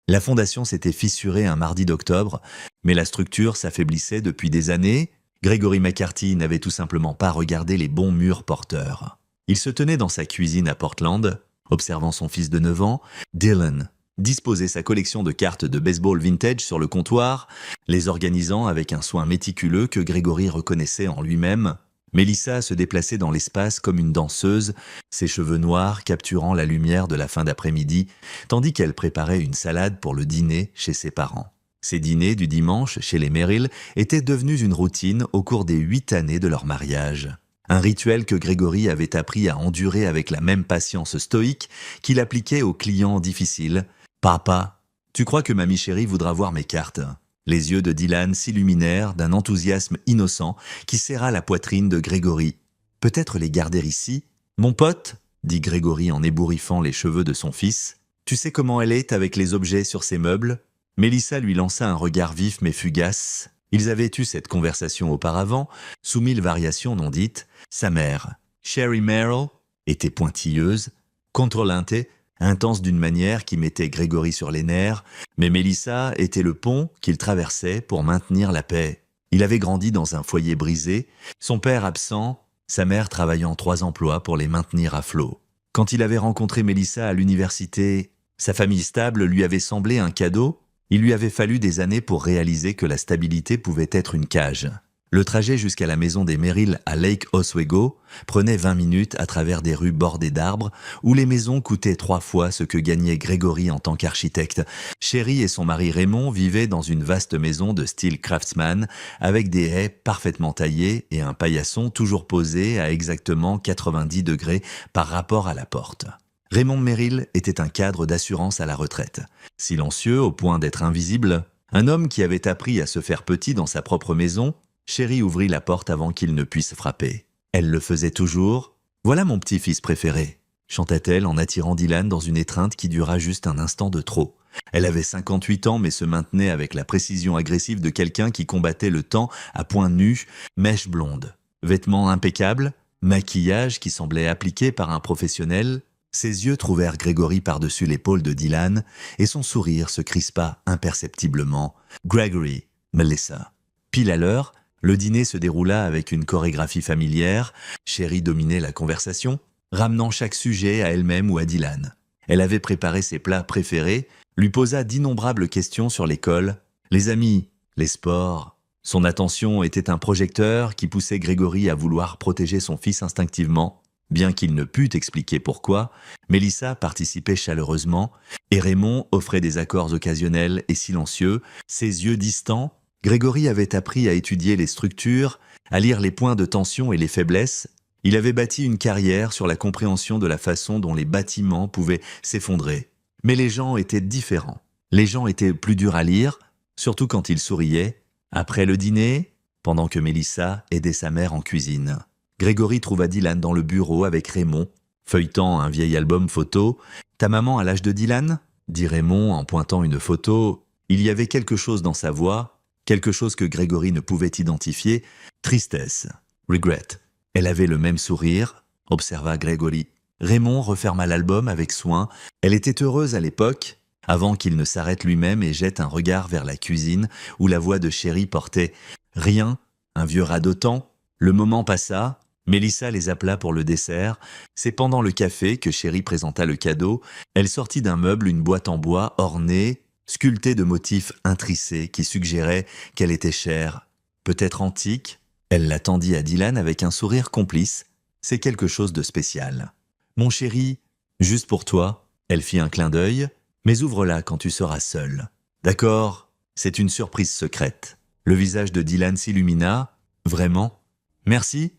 La fondation s'était fissurée un mardi d'octobre, mais la structure s'affaiblissait depuis des années. Gregory McCarthy n'avait tout simplement pas regardé les bons murs porteurs. Il se tenait dans sa cuisine à Portland, observant son fils de 9 ans, Dylan, disposer sa collection de cartes de baseball vintage sur le comptoir, les organisant avec un soin méticuleux que Gregory reconnaissait en lui-même. Melissa se déplaçait dans l'espace comme une danseuse, ses cheveux noirs capturant la lumière de la fin d'après-midi, tandis qu'elle préparait une salade pour le dîner chez ses parents. Ces dîners du dimanche chez les Merrill étaient devenus une routine au cours des 8 années de leur mariage. Un rituel que Gregory avait appris à endurer avec la même patience stoïque qu'il appliquait aux clients difficiles. « Papa, tu crois que mamie chérie voudra voir mes cartes ?» Les yeux de Dylan s'illuminèrent d'un enthousiasme innocent qui serra la poitrine de Gregory. « Peut-être les garder ici ?»« Mon pote, » dit Gregory en ébouriffant les cheveux de son fils, « tu sais comment elle est avec les objets sur ses meubles ?» Melissa lui lança un regard vif mais fugace. Ils avaient eu cette conversation auparavant, sous 1000 variations non dites. Sa mère, Sherry Merrill, était pointilleuse, contrôlante, intense d'une manière qui mettait Gregory sur les nerfs, mais Melissa était le pont qu'il traversait pour maintenir la paix. Il avait grandi dans un foyer brisé, son père absent, sa mère travaillant 3 emplois pour les maintenir à flot. Quand il avait rencontré Melissa à l'université, sa famille stable lui avait semblé un cadeau. Il lui avait fallu des années pour réaliser que la stabilité pouvait être une cage. Le trajet jusqu'à la maison des Merrill à Lake Oswego prenait 20 minutes à travers des rues bordées d'arbres où les maisons coûtaient 3 fois ce que gagnait Gregory en tant qu'architecte. Sherry et son mari Raymond vivaient dans une vaste maison de style craftsman avec des haies parfaitement taillées et un paillasson toujours posé à exactement 90 degrés par rapport à la porte. Raymond Merrill était un cadre d'assurance à la retraite. Silencieux au point d'être invisible, un homme qui avait appris à se faire petit dans sa propre maison, Sherry ouvrit la porte avant qu'il ne puisse frapper. Elle le faisait toujours. « Voilà mon petit-fils préféré », chanta-t-elle en attirant Dylan dans une étreinte qui dura juste un instant de trop. Elle avait 58 ans mais se maintenait avec la précision agressive de quelqu'un qui combattait le temps à poings nus, mèches blondes. Vêtements impeccables, maquillage qui semblait appliqué par un professionnel. Ses yeux trouvèrent Gregory par-dessus l'épaule de Dylan et son sourire se crispa imperceptiblement. Gregory, Melissa. Pile à l'heure, le dîner se déroula avec une chorégraphie familière. Sherry dominait la conversation, ramenant chaque sujet à elle-même ou à Dylan. Elle avait préparé ses plats préférés, lui posa d'innombrables questions sur l'école, les amis, les sports. Son attention était un projecteur qui poussait Gregory à vouloir protéger son fils instinctivement. Bien qu'il ne pût expliquer pourquoi, Melissa participait chaleureusement et Raymond offrait des accords occasionnels et silencieux, ses yeux distants. Gregory avait appris à étudier les structures, à lire les points de tension et les faiblesses. Il avait bâti une carrière sur la compréhension de la façon dont les bâtiments pouvaient s'effondrer. Mais les gens étaient différents. Les gens étaient plus durs à lire, surtout quand ils souriaient. Après le dîner, pendant que Melissa aidait sa mère en cuisine, Gregory trouva Dylan dans le bureau avec Raymond, feuilletant un vieil album photo. « Ta maman à l'âge de Dylan ?» dit Raymond en pointant une photo. Il y avait quelque chose dans sa voix, quelque chose que Gregory ne pouvait identifier. Tristesse, regret. Elle avait le même sourire, observa Gregory. Raymond referma l'album avec soin. Elle était heureuse à l'époque, avant qu'il ne s'arrête lui-même et jette un regard vers la cuisine où la voix de Sherry portait « Rien, un vieux radotant ». Le moment passa. Melissa les appela pour le dessert. C'est pendant le café que Sherry présenta le cadeau. Elle sortit d'un meuble une boîte en bois ornée, sculptée de motifs intricés qui suggéraient qu'elle était chère, peut-être antique. Elle la tendit à Dylan avec un sourire complice. C'est quelque chose de spécial. Mon chéri, juste pour toi. Elle fit un clin d'œil, mais ouvre-la quand tu seras seul. D'accord, c'est une surprise secrète. Le visage de Dylan s'illumina. Vraiment? Merci.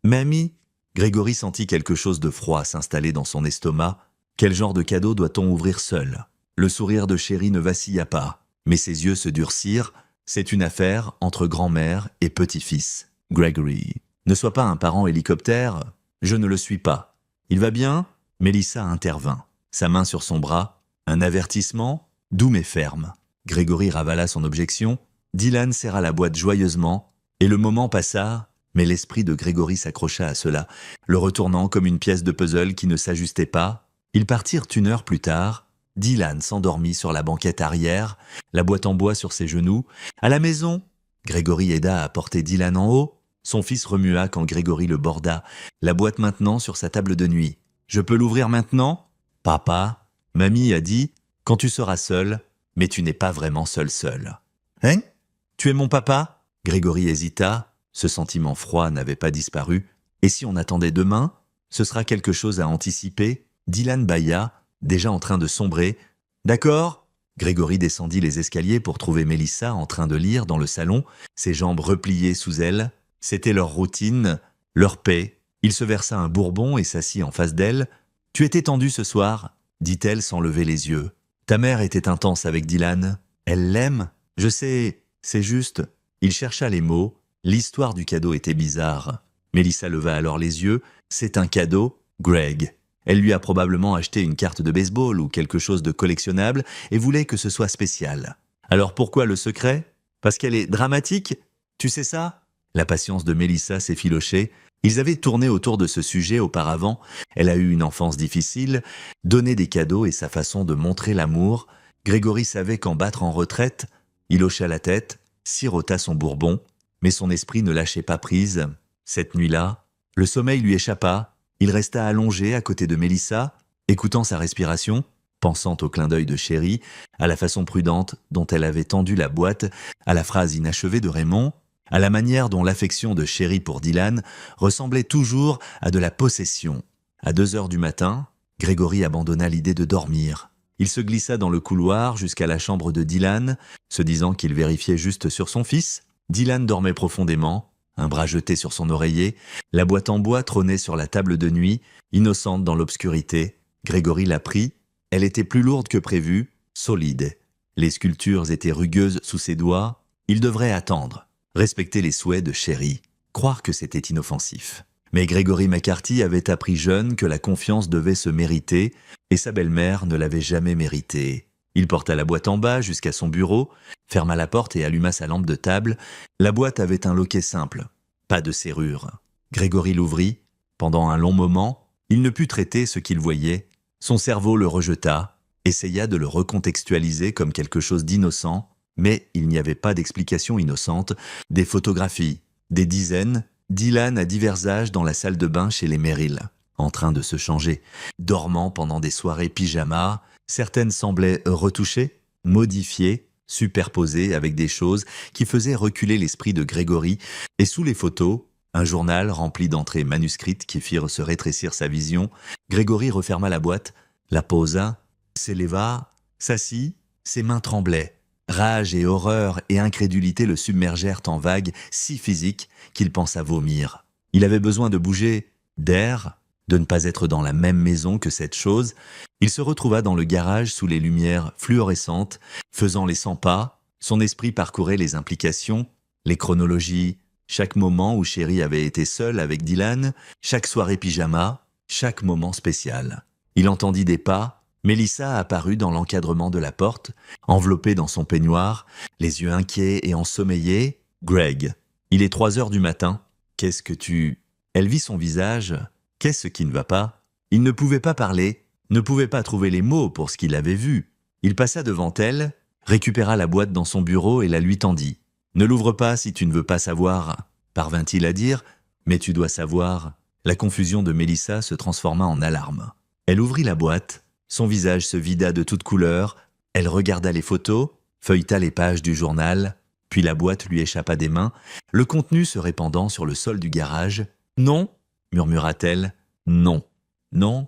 Mamie. Gregory sentit quelque chose de froid s'installer dans son estomac. Quel genre de cadeau doit-on ouvrir seul? Le sourire de Sherry ne vacilla pas, mais ses yeux se durcirent. C'est une affaire entre grand-mère et petit-fils. Gregory, ne sois pas un parent hélicoptère. Je ne le suis pas. Il va bien? Melissa intervint, sa main sur son bras. Un avertissement, doux mais ferme. Gregory ravala son objection. Dylan serra la boîte joyeusement, et le moment passa. Mais l'esprit de Gregory s'accrocha à cela, le retournant comme une pièce de puzzle qui ne s'ajustait pas. Ils partirent 1 heure plus tard. Dylan s'endormit sur la banquette arrière, la boîte en bois sur ses genoux. À la maison, Grégory aida à porter Dylan en haut. Son fils remua quand Grégory le borda, la boîte maintenant sur sa table de nuit. « Je peux l'ouvrir maintenant ?»« Papa, mamie a dit, quand tu seras seul, mais tu n'es pas vraiment seul. »« Hein ? Tu es mon papa ?» Grégory hésita. Ce sentiment froid n'avait pas disparu. Et si on attendait demain ? Ce sera quelque chose à anticiper. Dylan bâilla, déjà en train de sombrer. « D'accord ?» Grégory descendit les escaliers pour trouver Mélissa en train de lire dans le salon, ses jambes repliées sous elle. C'était leur routine, leur paix. Il se versa un bourbon et s'assit en face d'elle. « Tu étais tendue ce soir ?» dit-elle sans lever les yeux. « Ta mère était intense avec Dylan. Elle l'aime ? Je sais, c'est juste. » Il chercha les mots. L'histoire du cadeau était bizarre. Mélissa leva alors les yeux. « C'est un cadeau, Greg. » Elle lui a probablement acheté une carte de baseball ou quelque chose de collectionnable et voulait que ce soit spécial. Alors pourquoi le secret ? Parce qu'elle est dramatique ? Tu sais ça ? La patience de Mélissa s'effilochait. Ils avaient tourné autour de ce sujet auparavant. Elle a eu une enfance difficile, donner des cadeaux et sa façon de montrer l'amour. Grégory savait qu'en battre en retraite. Il hocha la tête, sirota son bourbon, mais son esprit ne lâchait pas prise. Cette nuit-là, le sommeil lui échappa. Il resta allongé à côté de Mélissa, écoutant sa respiration, pensant au clin d'œil de Chérie, à la façon prudente dont elle avait tendu la boîte, à la phrase inachevée de Raymond, à la manière dont l'affection de Chérie pour Dylan ressemblait toujours à de la possession. À 2h du matin, Grégory abandonna l'idée de dormir. Il se glissa dans le couloir jusqu'à la chambre de Dylan, se disant qu'il vérifiait juste sur son fils. Dylan dormait profondément, un bras jeté sur son oreiller. La boîte en bois trônait sur la table de nuit, innocente dans l'obscurité. Grégory la prit. Elle était plus lourde que prévu, solide. Les sculptures étaient rugueuses sous ses doigts. Il devrait attendre, respecter les souhaits de Chérie, croire que c'était inoffensif. Mais Grégory McCarthy avait appris jeune que la confiance devait se mériter, et sa belle-mère ne l'avait jamais méritée. Il porta la boîte en bas jusqu'à son bureau, ferma la porte et alluma sa lampe de table. La boîte avait un loquet simple, pas de serrure. Grégory l'ouvrit. Pendant un long moment, il ne put traiter ce qu'il voyait. Son cerveau le rejeta, essaya de le recontextualiser comme quelque chose d'innocent, mais il n'y avait pas d'explication innocente. Des photographies, des dizaines, Dylan à divers âges dans la salle de bain chez les Merrill, en train de se changer, dormant pendant des soirées pyjama. Certaines semblaient retouchées, modifiées, superposées avec des choses qui faisaient reculer l'esprit de Grégory. Et sous les photos, un journal rempli d'entrées manuscrites qui firent se rétrécir sa vision. Grégory referma la boîte, la posa, s'éleva, s'assit, ses mains tremblaient. Rage et horreur et incrédulité le submergèrent en vagues si physiques qu'il pensa vomir. Il avait besoin de bouger, d'air, de ne pas être dans la même maison que cette chose. Il se retrouva dans le garage sous les lumières fluorescentes, faisant les 100 pas. Son esprit parcourait les implications, les chronologies, chaque moment où Chérie avait été seule avec Dylan, chaque soirée pyjama, chaque moment spécial. Il entendit des pas. Mélissa apparut dans l'encadrement de la porte, enveloppée dans son peignoir, les yeux inquiets et ensommeillés. « Greg, il est 3h du matin. Qu'est-ce que tu… » Elle vit son visage. Qu'est-ce qui ne va pas ? Il ne pouvait pas parler, ne pouvait pas trouver les mots pour ce qu'il avait vu. Il passa devant elle, récupéra la boîte dans son bureau et la lui tendit. « Ne l'ouvre pas si tu ne veux pas savoir, » parvint-il à dire. « Mais tu dois savoir. » La confusion de Mélissa se transforma en alarme. Elle ouvrit la boîte. Son visage se vida de toutes couleurs. Elle regarda les photos, feuilleta les pages du journal, puis la boîte lui échappa des mains, le contenu se répandant sur le sol du garage. « Non » murmura-t-elle. « Non, non,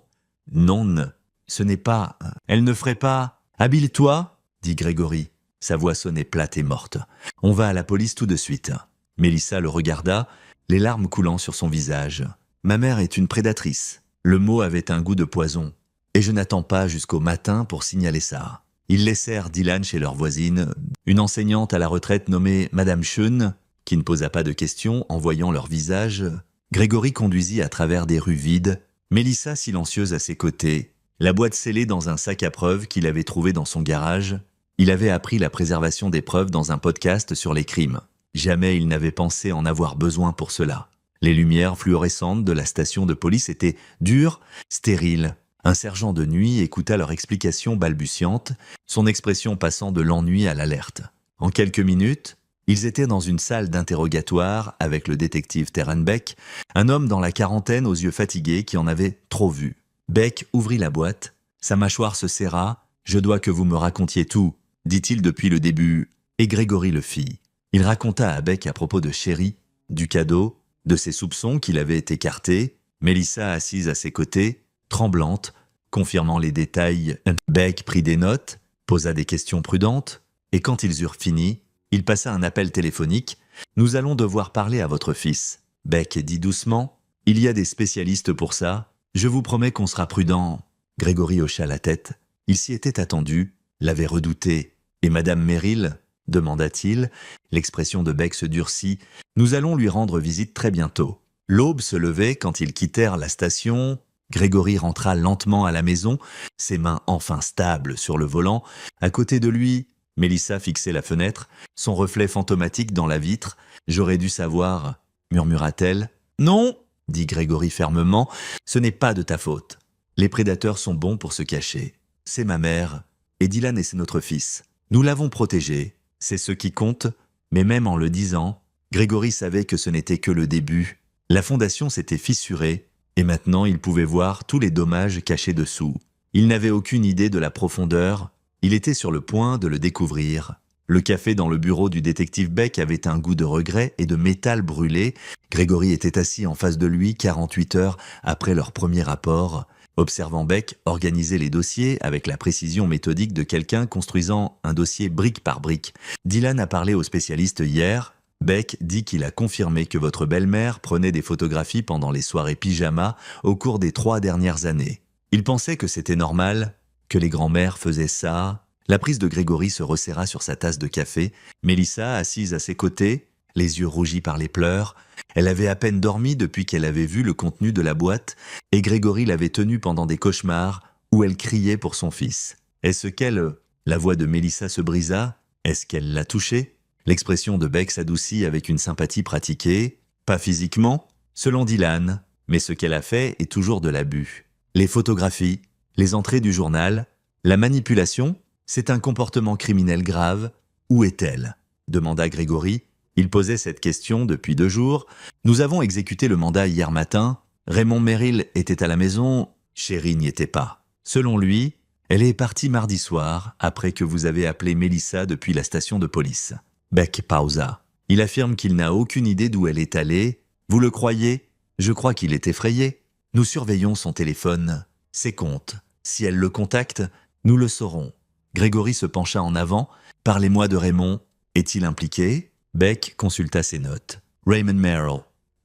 non, ce n'est pas… Elle ne ferait pas… Habille-toi » dit Grégory. Sa voix sonnait plate et morte. « On va à la police tout de suite. » Mélissa le regarda, les larmes coulant sur son visage. « Ma mère est une prédatrice. » Le mot avait un goût de poison. Et je n'attends pas jusqu'au matin pour signaler ça. Ils laissèrent Dylan chez leur voisine, une enseignante à la retraite nommée Madame Schön, qui ne posa pas de questions en voyant leur visage. Grégory conduisit à travers des rues vides, Mélissa silencieuse à ses côtés, la boîte scellée dans un sac à preuves qu'il avait trouvé dans son garage. Il avait appris la préservation des preuves dans un podcast sur les crimes. Jamais il n'avait pensé en avoir besoin pour cela. Les lumières fluorescentes de la station de police étaient dures, stériles, Un sergent de nuit écouta leur explication balbutiante, son expression passant de l'ennui à l'alerte. En quelques minutes, ils étaient dans une salle d'interrogatoire avec le détective Terren Beck, un homme dans la quarantaine aux yeux fatigués qui en avait trop vu. Beck ouvrit la boîte, sa mâchoire se serra. « Je dois que vous me racontiez tout, dit-il depuis le début, et Grégory le fit. Il raconta à Beck à propos de Chéri, du cadeau, de ses soupçons qu'il avait écartés, Mélissa assise à ses côtés, tremblante, confirmant les détails. Beck prit des notes, posa des questions prudentes, et quand ils eurent fini, il passa un appel téléphonique. « Nous allons devoir parler à votre fils. » Beck dit doucement. « Il y a des spécialistes pour ça. Je vous promets qu'on sera prudent. » Grégory hocha la tête. Il s'y était attendu, l'avait redouté. « Et Madame Merrill ?» demanda-t-il. L'expression de Beck se durcit. « Nous allons lui rendre visite très bientôt. » L'aube se levait quand ils quittèrent la station. Grégory rentra lentement à la maison, ses mains enfin stables sur le volant. À côté de lui, Mélissa fixait la fenêtre, son reflet fantomatique dans la vitre. « J'aurais dû savoir, » murmura-t-elle. « Non, » dit Grégory fermement, « ce n'est pas de ta faute. Les prédateurs sont bons pour se cacher. C'est ma mère, et Dylan et c'est notre fils. Nous l'avons protégé, c'est ce qui compte, mais même en le disant, Grégory savait que ce n'était que le début. La fondation s'était fissurée, et maintenant il pouvait voir tous les dommages cachés dessous. Il n'avait aucune idée de la profondeur, il était sur le point de le découvrir. Le café dans le bureau du détective Beck avait un goût de regret et de métal brûlé. Grégory était assis en face de lui 48 heures après leur premier rapport. Observant Beck organiser les dossiers avec la précision méthodique de quelqu'un construisant un dossier brique par brique. Dylan a parlé aux spécialistes hier. Beck dit qu'il a confirmé que votre belle-mère prenait des photographies pendant les soirées pyjama au cours des 3 dernières années. Il pensait que c'était normal, que les grands-mères faisaient ça. La prise de Grégory se resserra sur sa tasse de café. Mélissa, assise à ses côtés, les yeux rougis par les pleurs. Elle avait à peine dormi depuis qu'elle avait vu le contenu de la boîte, et Grégory l'avait tenue pendant des cauchemars où elle criait pour son fils. Est-ce qu'elle... La voix de Mélissa se brisa. Est-ce qu'elle l'a touché? L'expression de Beck s'adoucit avec une sympathie pratiquée. Pas physiquement, selon Dylan, mais ce qu'elle a fait est toujours de l'abus. Les photographies, les entrées du journal, la manipulation, c'est un comportement criminel grave. Où est-elle? Demanda Grégory. Il posait cette question depuis 2 jours. Nous avons exécuté le mandat hier matin. Raymond Merrill était à la maison. Chéri n'y était pas. Selon lui, elle est partie mardi soir, après que vous avez appelé Mélissa depuis la station de police. Beck pausa. Il affirme qu'il n'a aucune idée d'où elle est allée. Vous le croyez? Je crois qu'il est effrayé. Nous surveillons son téléphone, ses comptes. Si elle le contacte, nous le saurons. Grégory se pencha en avant. Parlez-moi de Raymond. Est-il impliqué? Beck consulta ses notes. Raymond Merrill,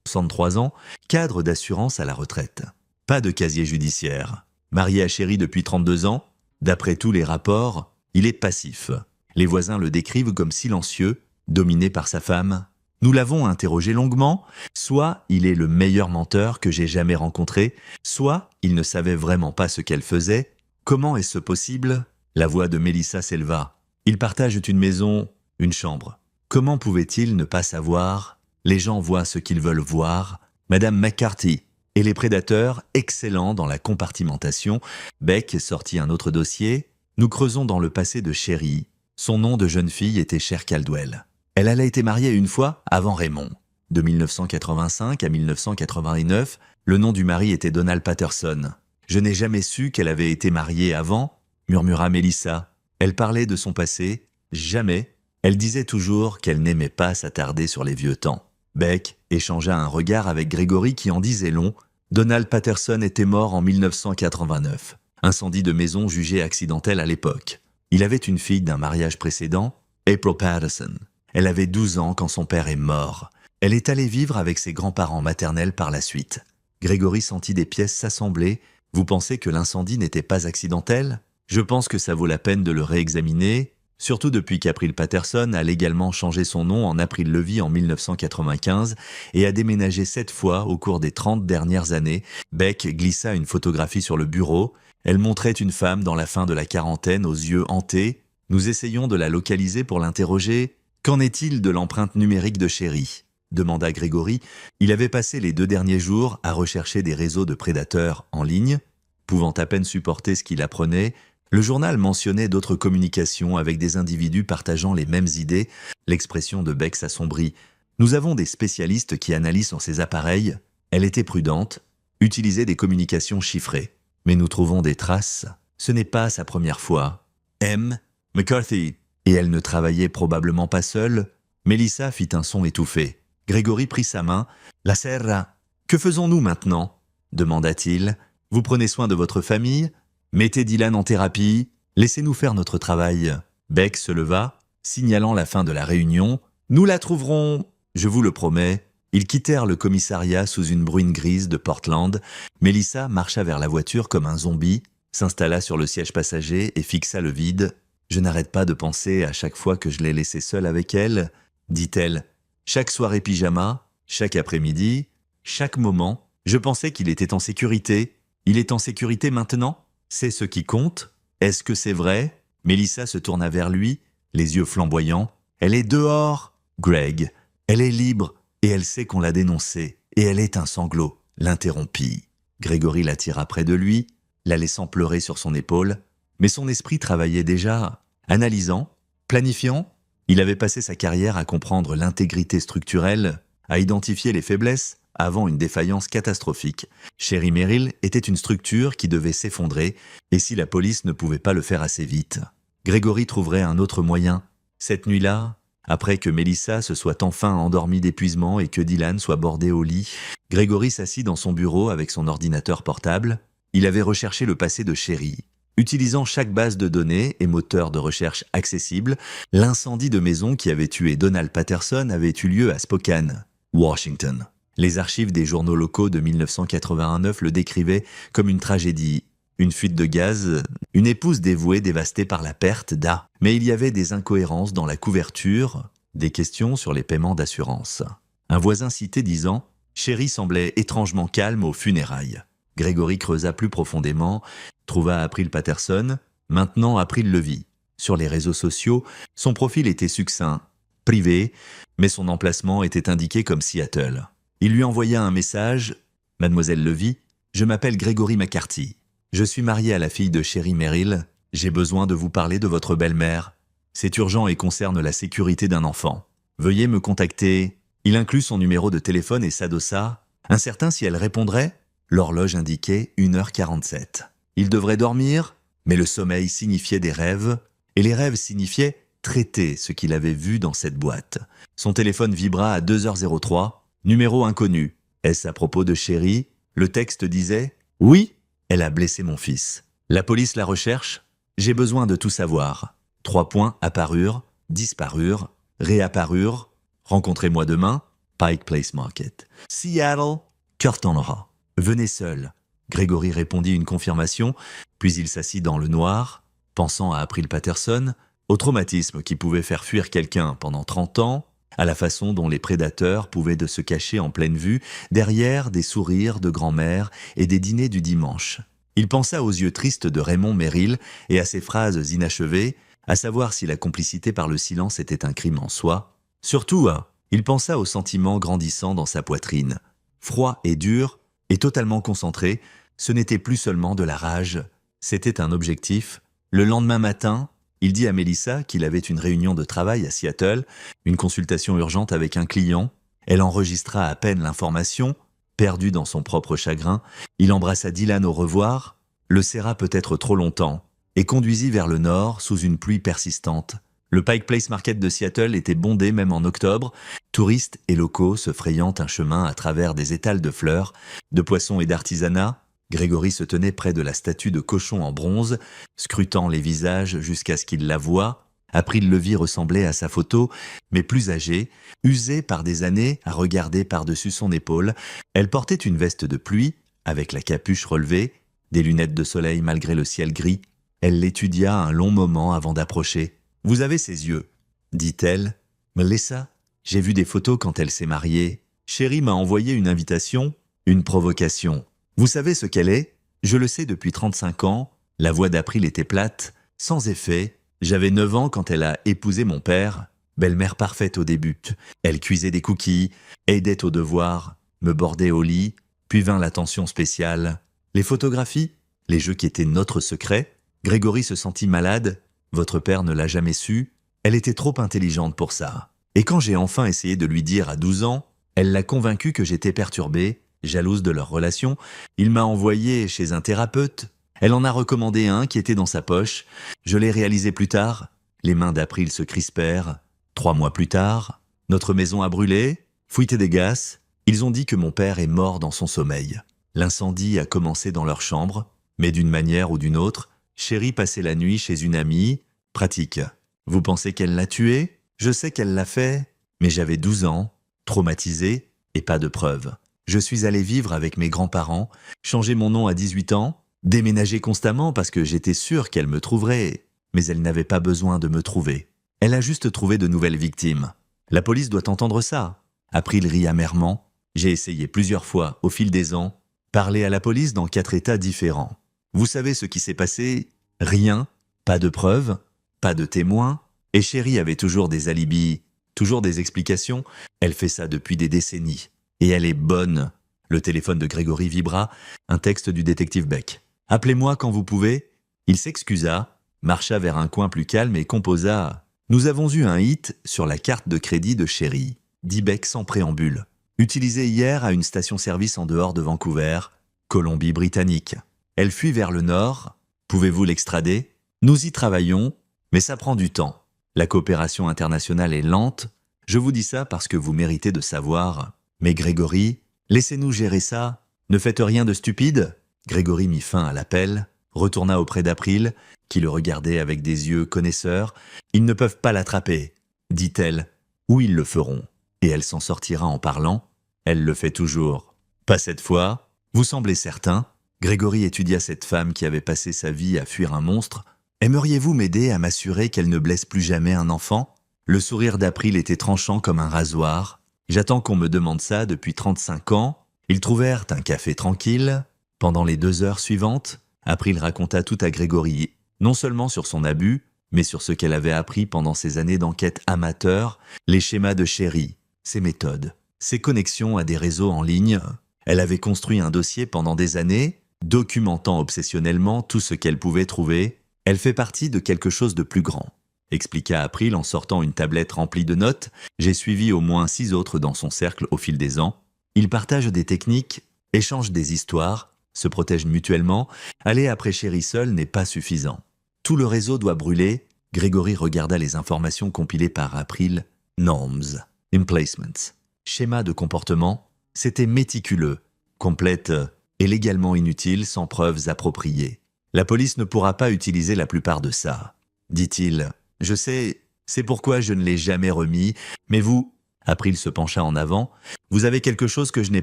63 ans, cadre d'assurance à la retraite. Pas de casier judiciaire. Marié à Chéri depuis 32 ans. D'après tous les rapports, il est passif. Les voisins le décrivent comme silencieux, dominé par sa femme. Nous l'avons interrogé longuement. Soit il est le meilleur menteur que j'ai jamais rencontré, soit il ne savait vraiment pas ce qu'elle faisait. Comment est-ce possible? La voix de Mélissa s'éleva. Ils partagent une maison, une chambre. Comment pouvait-il ne pas savoir? Les gens voient ce qu'ils veulent voir. Madame McCarthy et les prédateurs, excellents dans la compartimentation. Beck sortit un autre dossier. Nous creusons dans le passé de Chéri. Son nom de jeune fille était Cher Caldwell. Elle a été mariée une fois avant Raymond. De 1985 à 1989, le nom du mari était Donald Patterson. Je n'ai jamais su qu'elle avait été mariée avant, murmura Mélissa. Elle parlait de son passé. Jamais. Elle disait toujours qu'elle n'aimait pas s'attarder sur les vieux temps. Beck échangea un regard avec Grégory qui en disait long. Donald Patterson était mort en 1989. Incendie de maison jugé accidentel à l'époque. Il avait une fille d'un mariage précédent, April Patterson. Elle avait 12 ans quand son père est mort. Elle est allée vivre avec ses grands-parents maternels par la suite. Grégory sentit des pièces s'assembler. Vous pensez que l'incendie n'était pas accidentel? Je pense que ça vaut la peine de le réexaminer. Surtout depuis qu'April Patterson a légalement changé son nom en April Levy en 1995 et a déménagé 7 fois au cours des 30 dernières années. Beck glissa une photographie sur le bureau. Elle montrait une femme dans la fin de la quarantaine aux yeux hantés. Nous essayons de la localiser pour l'interroger. Qu'en est-il de l'empreinte numérique de Chéri? Demanda Grégory. Il avait passé les 2 derniers jours à rechercher des réseaux de prédateurs en ligne. pouvant à peine supporter ce qu'il apprenait, le journal mentionnait d'autres communications avec des individus partageant les mêmes idées. L'expression de Beck s'assombrit. Nous avons des spécialistes qui analysent sur ces appareils. Elle était prudente, utilisait des communications chiffrées. Mais nous trouvons des traces. Ce n'est pas sa première fois. M. McCarthy. Et elle ne travaillait probablement pas seule. Melissa fit un son étouffé. Grégory prit sa main. La serra. Que faisons-nous maintenant? Demanda-t-il. Vous prenez soin de votre famille? Mettez Dylan en thérapie. Laissez-nous faire notre travail. Beck se leva, signalant la fin de la réunion. Nous la trouverons, je vous le promets. Ils quittèrent le commissariat sous une bruine grise de Portland. Melissa marcha vers la voiture comme un zombie, s'installa sur le siège passager et fixa le vide. Je n'arrête pas de penser à chaque fois que je l'ai laissée seule avec elle, dit-elle. Chaque soirée pyjama, chaque après-midi, chaque moment, je pensais qu'il était en sécurité. Il est en sécurité maintenant? C'est ce qui compte? Est-ce que c'est vrai? Melissa se tourna vers lui, les yeux flamboyants. Elle est dehors, Greg. Elle est libre, et elle sait qu'on l'a dénoncée, et elle est un sanglot, l'interrompit. Grégory la tira près de lui, la laissant pleurer sur son épaule, mais son esprit travaillait déjà, analysant, planifiant. Il avait passé sa carrière à comprendre l'intégrité structurelle, à identifier les faiblesses avant une défaillance catastrophique. Sherry Merrill était une structure qui devait s'effondrer, et si la police ne pouvait pas le faire assez vite, Grégory trouverait un autre moyen. Cette nuit-là, après que Melissa se soit enfin endormie d'épuisement et que Dylan soit bordé au lit, Grégory s'assit dans son bureau avec son ordinateur portable. Il avait recherché le passé de Sherry. Utilisant chaque base de données et moteur de recherche accessible, l'incendie de maison qui avait tué Donald Patterson avait eu lieu à Spokane, Washington. Les archives des journaux locaux de 1989 le décrivaient comme une tragédie. Une fuite de gaz, une épouse dévouée dévastée par la perte d'A. Mais il y avait des incohérences dans la couverture, des questions sur les paiements d'assurance. Un voisin cité disant « Sherry semblait étrangement calme aux funérailles ». Grégory creusa plus profondément, trouva April Patterson, maintenant April le vit. Sur les réseaux sociaux, son profil était succinct, privé, mais son emplacement était indiqué comme Seattle. Il lui envoya un message « Mademoiselle Levy, je m'appelle Grégory McCarthy. Je suis marié à la fille de Sherry Merrill. J'ai besoin de vous parler de votre belle-mère. C'est urgent et concerne la sécurité d'un enfant. Veuillez me contacter. » Il inclut son numéro de téléphone et s'adossa. Incertain si elle répondrait, l'horloge indiquait 1h47. Il devrait dormir, mais le sommeil signifiait des rêves, et les rêves signifiaient traiter ce qu'il avait vu dans cette boîte. Son téléphone vibra à 2h03. Numéro inconnu. Est-ce à propos de Sherry? Le texte disait « Oui, elle a blessé mon fils. La police la recherche. J'ai besoin de tout savoir. 3 points apparurent, disparurent, réapparurent. Rencontrez-moi demain, Pike Place Market. Seattle, Kurt Honora. Venez seul. » Grégory répondit une confirmation, puis il s'assit dans le noir, pensant à April Patterson, au traumatisme qui pouvait faire fuir quelqu'un pendant 30 ans, à la façon dont les prédateurs pouvaient de se cacher en pleine vue, derrière des sourires de grand-mère et des dîners du dimanche. Il pensa aux yeux tristes de Raymond Merrill et à ses phrases inachevées, à savoir si la complicité par le silence était un crime en soi. Surtout, il pensa au sentiment grandissant dans sa poitrine. Froid et dur, et totalement concentré, ce n'était plus seulement de la rage, c'était un objectif. Le lendemain matin, il dit à Melissa qu'il avait une réunion de travail à Seattle, une consultation urgente avec un client. Elle enregistra à peine l'information. Perdu dans son propre chagrin, il embrassa Dylan au revoir, le serra peut-être trop longtemps, et conduisit vers le nord sous une pluie persistante. Le Pike Place Market de Seattle était bondé même en octobre, touristes et locaux se frayant un chemin à travers des étals de fleurs, de poissons et d'artisanat. Grégory se tenait près de la statue de cochon en bronze, scrutant les visages jusqu'à ce qu'il la voie. April le vit ressembler à sa photo, mais plus âgée, usée par des années à regarder par-dessus son épaule. Elle portait une veste de pluie, avec la capuche relevée, des lunettes de soleil malgré le ciel gris. Elle l'étudia un long moment avant d'approcher. « Vous avez ses yeux, » dit-elle. « Melissa, j'ai vu des photos quand elle s'est mariée. Sherry m'a envoyé une invitation, une provocation. Vous savez ce qu'elle est? Je le sais depuis 35 ans. » La voix d'April était plate, sans effet. J'avais 9 ans quand elle a épousé mon père. Belle-mère parfaite au début. Elle cuisait des cookies, aidait aux devoirs, me bordait au lit, puis vint l'attention spéciale. Les photographies? les jeux qui étaient notre secret. Grégory se sentit malade, votre père ne l'a jamais su, elle était trop intelligente pour ça. Et quand j'ai enfin essayé de lui dire à 12 ans, elle l'a convaincu que j'étais perturbée, jalouse de leur relation, il m'a envoyé chez un thérapeute. Elle en a recommandé un qui était dans sa poche. Je l'ai réalisé plus tard. Les mains d'April se crispèrent. 3 mois plus tard, notre maison a brûlé, fuité des gaz. Ils ont dit que mon père est mort dans son sommeil. L'incendie a commencé dans leur chambre, mais d'une manière ou d'une autre, Chérie passait la nuit chez une amie. Pratique. Vous pensez qu'elle l'a tué? Je sais qu'elle l'a fait, mais j'avais 12 ans, traumatisé et pas de preuves. Je suis allé vivre avec mes grands-parents, changer mon nom à 18 ans, déménager constamment parce que j'étais sûr qu'elle me trouverait, mais elle n'avait pas besoin de me trouver. Elle a juste trouvé de nouvelles victimes. La police doit entendre ça. April rit amèrement. J'ai essayé plusieurs fois, au fil des ans, parler à la police dans 4 états différents. Vous savez ce qui s'est passé? Rien, pas de preuves, pas de témoins, et Chérie avait toujours des alibis, toujours des explications. Elle fait ça depuis des décennies. Et elle est bonne. Le téléphone de Grégory vibra, un texte du détective Beck. « Appelez-moi quand vous pouvez. » Il s'excusa, marcha vers un coin plus calme et composa « Nous avons eu un hit sur la carte de crédit de Chérie, dit Beck sans préambule. Utilisée hier à une station-service en dehors de Vancouver, Colombie-Britannique. Elle fuit vers le nord. Pouvez-vous l'extrader? Nous y travaillons, mais ça prend du temps. La coopération internationale est lente. Je vous dis ça parce que vous méritez de savoir. Mais Grégory, laissez-nous gérer ça. Ne faites rien de stupide. » Grégory mit fin à l'appel, retourna auprès d'April, qui le regardait avec des yeux connaisseurs. « Ils ne peuvent pas l'attraper, dit-elle, ou ils le feront. Et elle s'en sortira en parlant. Elle le fait toujours. Pas cette fois. Vous semblez certain. » Grégory étudia cette femme qui avait passé sa vie à fuir un monstre. « Aimeriez-vous m'aider à m'assurer qu'elle ne blesse plus jamais un enfant ?» Le sourire d'April était tranchant comme un rasoir. « J'attends qu'on me demande ça depuis 35 ans. » Ils trouvèrent un café tranquille. Pendant les 2 heures suivantes, April raconta tout à Grégory, non seulement sur son abus, mais sur ce qu'elle avait appris pendant ses années d'enquête amateur, les schémas de Chérie, ses méthodes, ses connexions à des réseaux en ligne. Elle avait construit un dossier pendant des années, documentant obsessionnellement tout ce qu'elle pouvait trouver. Elle fait partie de quelque chose de plus grand, expliqua April en sortant une tablette remplie de notes. J'ai suivi au moins 6 autres dans son cercle au fil des ans. Ils partagent des techniques, échangent des histoires, se protègent mutuellement. Aller après Chérie seul n'est pas suffisant. Tout le réseau doit brûler. Grégory regarda les informations compilées par April. Norms, emplacements, schéma de comportement. C'était méticuleux, complète et légalement inutile, sans preuves appropriées. La police ne pourra pas utiliser la plupart de ça, dit-il. Je sais, c'est pourquoi je ne l'ai jamais remis, mais vous... April se pencha en avant. Vous avez quelque chose que je n'ai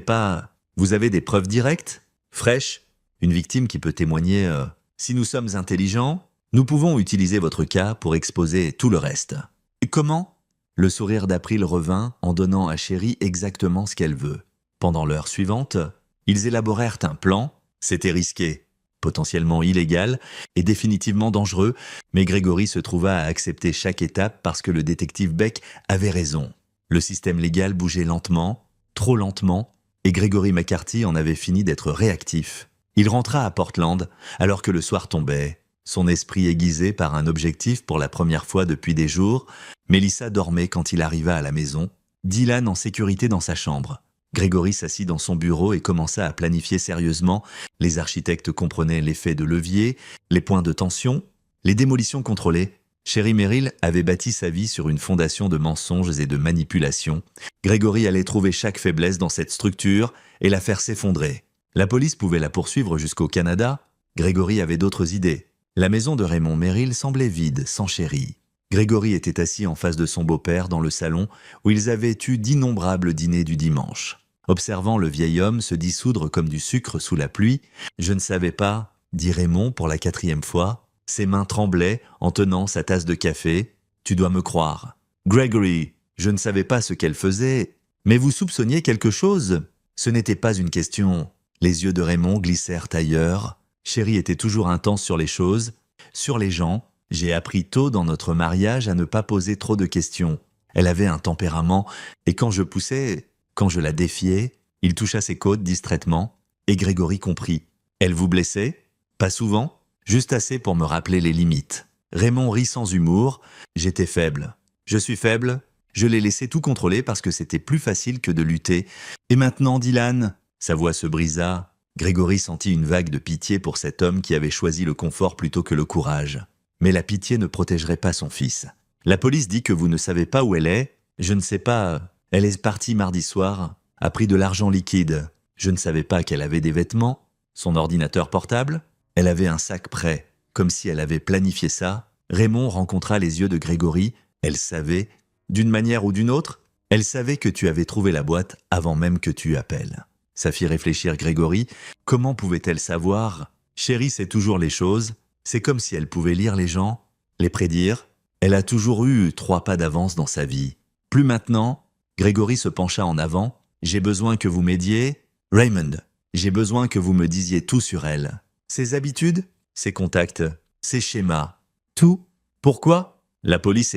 pas... Vous avez des preuves directes? Fraîches? Une victime qui peut témoigner. Si nous sommes intelligents, nous pouvons utiliser votre cas pour exposer tout le reste. Et comment? Le sourire d'April revint en donnant à Chérie exactement ce qu'elle veut. Pendant l'heure suivante, ils élaborèrent un plan. C'était risqué, potentiellement illégal et définitivement dangereux, mais Grégory se trouva à accepter chaque étape parce que le détective Beck avait raison. Le système légal bougeait lentement, trop lentement, et Grégory McCarthy en avait fini d'être réactif. Il rentra à Portland alors que le soir tombait, son esprit aiguisé par un objectif pour la première fois depuis des jours. Mélissa dormait quand il arriva à la maison, Dylan en sécurité dans sa chambre. Grégory s'assit dans son bureau et commença à planifier sérieusement. Les architectes comprenaient l'effet de levier, les points de tension, les démolitions contrôlées. Chérie Merrill avait bâti sa vie sur une fondation de mensonges et de manipulations. Grégory allait trouver chaque faiblesse dans cette structure et la faire s'effondrer. La police pouvait la poursuivre jusqu'au Canada. Grégory avait d'autres idées. La maison de Raymond Merrill semblait vide, sans Chérie. Grégory était assis en face de son beau-père dans le salon où ils avaient eu d'innombrables dîners du dimanche. Observant le vieil homme se dissoudre comme du sucre sous la pluie, « Je ne savais pas », dit Raymond pour la 4e fois. Ses mains tremblaient en tenant sa tasse de café. « Tu dois me croire. »« Grégory, je ne savais pas ce qu'elle faisait. Mais vous soupçonniez quelque chose ?» Ce n'était pas une question. Les yeux de Raymond glissèrent ailleurs. Chérie était toujours intense sur les choses, sur les gens. J'ai appris tôt dans notre mariage à ne pas poser trop de questions. Elle avait un tempérament, et quand je poussais, quand je la défiais, il toucha ses côtes distraitement, et Grégory comprit. « Elle vous blessait ?» Pas souvent, juste assez pour me rappeler les limites. Raymond rit sans humour. J'étais faible. Je suis faible. Je l'ai laissé tout contrôler parce que c'était plus facile que de lutter. Et maintenant, Dylan? Sa voix se brisa. Grégory sentit une vague de pitié pour cet homme qui avait choisi le confort plutôt que le courage. Mais la pitié ne protégerait pas son fils. La police dit que vous ne savez pas où elle est. Je ne sais pas. Elle est partie mardi soir, a pris de l'argent liquide. Je ne savais pas qu'elle avait des vêtements, son ordinateur portable. Elle avait un sac prêt, comme si elle avait planifié ça. Raymond rencontra les yeux de Grégory. Elle savait, d'une manière ou d'une autre, elle savait que tu avais trouvé la boîte avant même que tu appelles. Ça fit réfléchir Grégory. Comment pouvait-elle savoir? Chérie sait toujours les choses. C'est comme si elle pouvait lire les gens, les prédire. Elle a toujours eu 3 pas d'avance dans sa vie. Plus maintenant. Grégory se pencha en avant. J'ai besoin que vous m'aidiez. Raymond, j'ai besoin que vous me disiez tout sur elle. Ses habitudes, ses contacts, ses schémas. Tout. Pourquoi? La police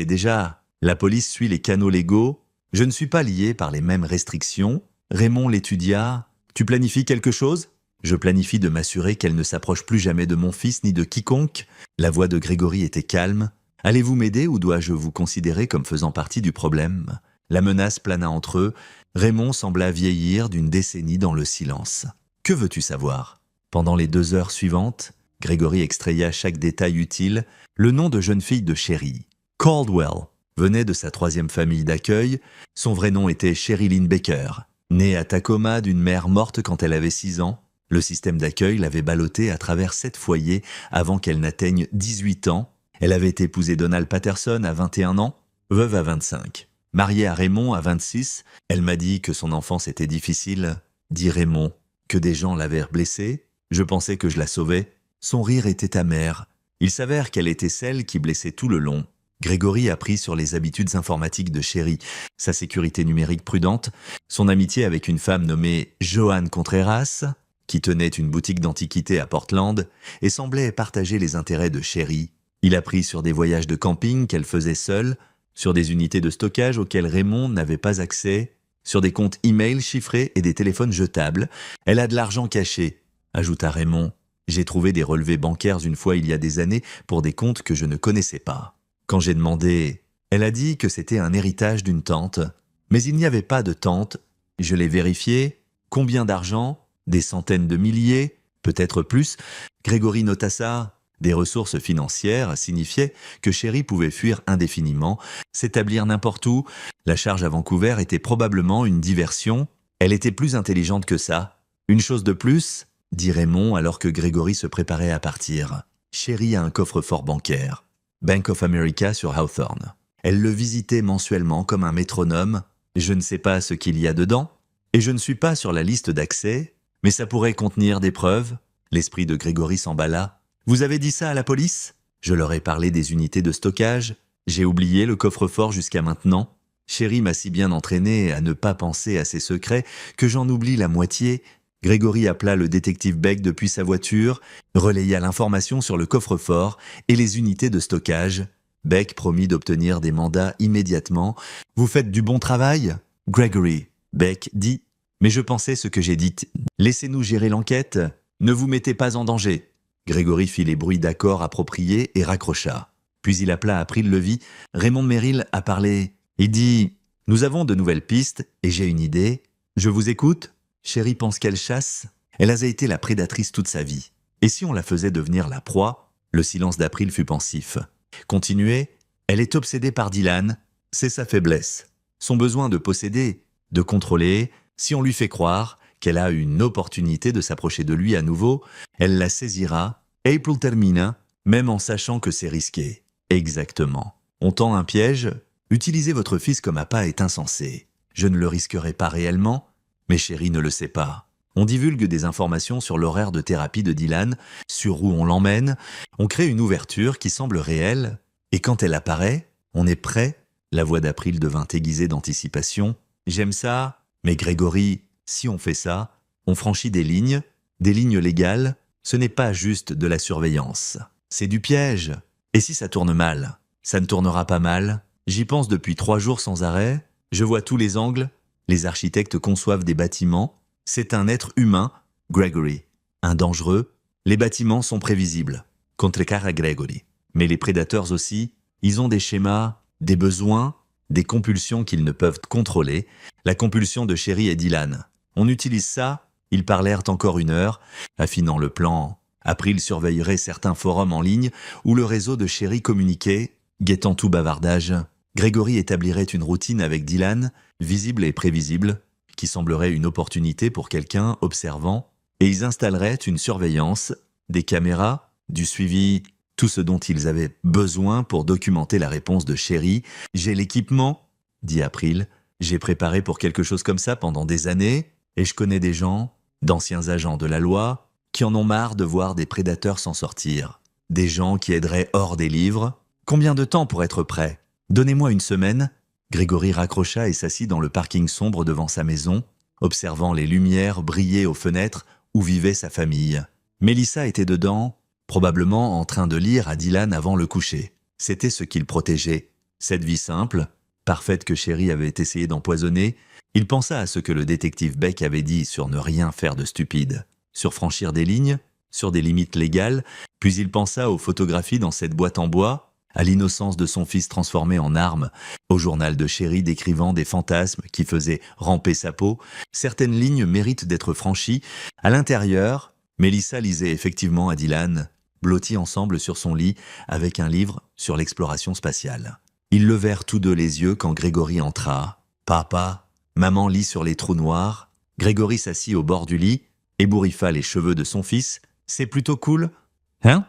suit les canaux légaux. Je ne suis pas lié par les mêmes restrictions. Raymond l'étudia. Tu planifies quelque chose? Je planifie de m'assurer qu'elle ne s'approche plus jamais de mon fils ni de quiconque. La voix de Grégory était calme. Allez-vous m'aider ou dois-je vous considérer comme faisant partie du problème? La menace plana entre eux. Raymond sembla vieillir d'une décennie dans le silence. Que veux-tu savoir? Pendant les 2 heures suivantes, Grégory extraya chaque détail utile. Le nom de jeune fille de Sherry, Caldwell, venait de sa 3e famille d'accueil. Son vrai nom était Sherilyn Baker. Née à Tacoma d'une mère morte quand elle avait 6 ans, le système d'accueil l'avait ballottée à travers 7 foyers avant qu'elle n'atteigne 18 ans. Elle avait épousé Donald Patterson à 21 ans, veuve à 25. Mariée à Raymond à 26, elle m'a dit que son enfance était difficile. Dit Raymond, que des gens l'avaient blessée. Je pensais que je la sauvais. Son rire était amer. Il s'avère qu'elle était celle qui blessait tout le long. Grégory apprit sur les habitudes informatiques de Sherry, sa sécurité numérique prudente, son amitié avec une femme nommée Joanne Contreras, qui tenait une boutique d'antiquités à Portland et semblait partager les intérêts de Sherry. Il apprit sur des voyages de camping qu'elle faisait seule, sur des unités de stockage auxquelles Raymond n'avait pas accès, sur des comptes e-mail chiffrés et des téléphones jetables. Elle a de l'argent caché, ajouta Raymond. J'ai trouvé des relevés bancaires une fois il y a des années pour des comptes que je ne connaissais pas. Quand j'ai demandé, elle a dit que c'était un héritage d'une tante. Mais il n'y avait pas de tante. Je l'ai vérifié. Combien d'argent? Des centaines de milliers? Peut-être plus. Grégory nota ça. Des ressources financières signifiaient que Sherry pouvait fuir indéfiniment, s'établir n'importe où. La charge à Vancouver était probablement une diversion. Elle était plus intelligente que ça. Une chose de plus, dit Raymond alors que Grégory se préparait à partir. Sherry a un coffre-fort bancaire. Bank of America sur Hawthorne. Elle le visitait mensuellement comme un métronome. Je ne sais pas ce qu'il y a dedans, et je ne suis pas sur la liste d'accès, mais ça pourrait contenir des preuves. L'esprit de Grégory s'emballa. Vous avez dit ça à la police? Je leur ai parlé des unités de stockage. J'ai oublié le coffre-fort jusqu'à maintenant. Sherry m'a si bien entraîné à ne pas penser à ses secrets que j'en oublie la moitié. Grégory appela le détective Beck depuis sa voiture, relaya l'information sur le coffre-fort et les unités de stockage. Beck promit d'obtenir des mandats immédiatement. « Vous faites du bon travail ?» Gregory. Beck dit « Mais je pensais ce que j'ai dit. Laissez-nous gérer l'enquête. Ne vous mettez pas en danger. » Grégory fit les bruits d'accord appropriés et raccrocha. Puis il appela April Levy. Raymond Merrill a parlé. Il dit « Nous avons de nouvelles pistes et j'ai une idée. Je vous écoute ?» Sherry pense qu'elle chasse. Elle a été la prédatrice toute sa vie. Et si on la faisait devenir la proie? Le silence d'April fut pensif. Continuez. Elle est obsédée par Dylan. C'est sa faiblesse. Son besoin de posséder, de contrôler. Si on lui fait croire qu'elle a une opportunité de s'approcher de lui à nouveau, elle la saisira. April termina, même en sachant que c'est risqué. Exactement. On tend un piège. Utiliser votre fils comme appât est insensé. Je ne le risquerai pas réellement. Mais Sherry ne le sait pas. On divulgue des informations sur l'horaire de thérapie de Dylan, sur où on l'emmène. On crée une ouverture qui semble réelle. Et quand elle apparaît, on est prêt. La voix d'April devint aiguisée d'anticipation. J'aime ça, mais Grégory, si on fait ça, on franchit des lignes légales. Ce n'est pas juste de la surveillance. C'est du piège. Et si ça tourne mal? Ça ne tournera pas mal. J'y pense depuis 3 jours sans arrêt. Je vois tous les angles. Les architectes conçoivent des bâtiments. C'est un être humain, Gregory. Un dangereux. Les bâtiments sont prévisibles, contrecarra Gregory. Mais les prédateurs aussi, ils ont des schémas, des besoins, des compulsions qu'ils ne peuvent contrôler. La compulsion de Sherry et Dylan. On utilise ça, ils parlèrent encore 1 heure, affinant le plan. April surveillerait certains forums en ligne où le réseau de Sherry communiquait, guettant tout bavardage. Gregory établirait une routine avec Dylan, visible et prévisible, qui semblerait une opportunité pour quelqu'un observant, et ils installeraient une surveillance, des caméras, du suivi, tout ce dont ils avaient besoin pour documenter la réponse de Sherry. « J'ai l'équipement », dit April. « J'ai préparé pour quelque chose comme ça pendant des années, et je connais des gens, d'anciens agents de la loi, qui en ont marre de voir des prédateurs s'en sortir. Des gens qui aideraient hors des livres. Combien de temps pour être prêt ? Donnez-moi 1 semaine. » Gregory raccrocha et s'assit dans le parking sombre devant sa maison, observant les lumières briller aux fenêtres où vivait sa famille. Mélissa était dedans, probablement en train de lire à Dylan avant le coucher. C'était ce qu'il protégeait. Cette vie simple, parfaite que Sherry avait essayé d'empoisonner, il pensa à ce que le détective Beck avait dit sur ne rien faire de stupide, sur franchir des lignes, sur des limites légales, puis il pensa aux photographies dans cette boîte en bois, à l'innocence de son fils transformé en arme, au journal de Sherry décrivant des fantasmes qui faisaient ramper sa peau. Certaines lignes méritent d'être franchies. À l'intérieur, Mélissa lisait effectivement à Dylan, blottis ensemble sur son lit avec un livre sur l'exploration spatiale. Ils levèrent tous deux les yeux quand Gregory entra. « Papa, maman lit sur les trous noirs. » Gregory s'assit au bord du lit, ébouriffa les cheveux de son fils. « C'est plutôt cool. Hein ?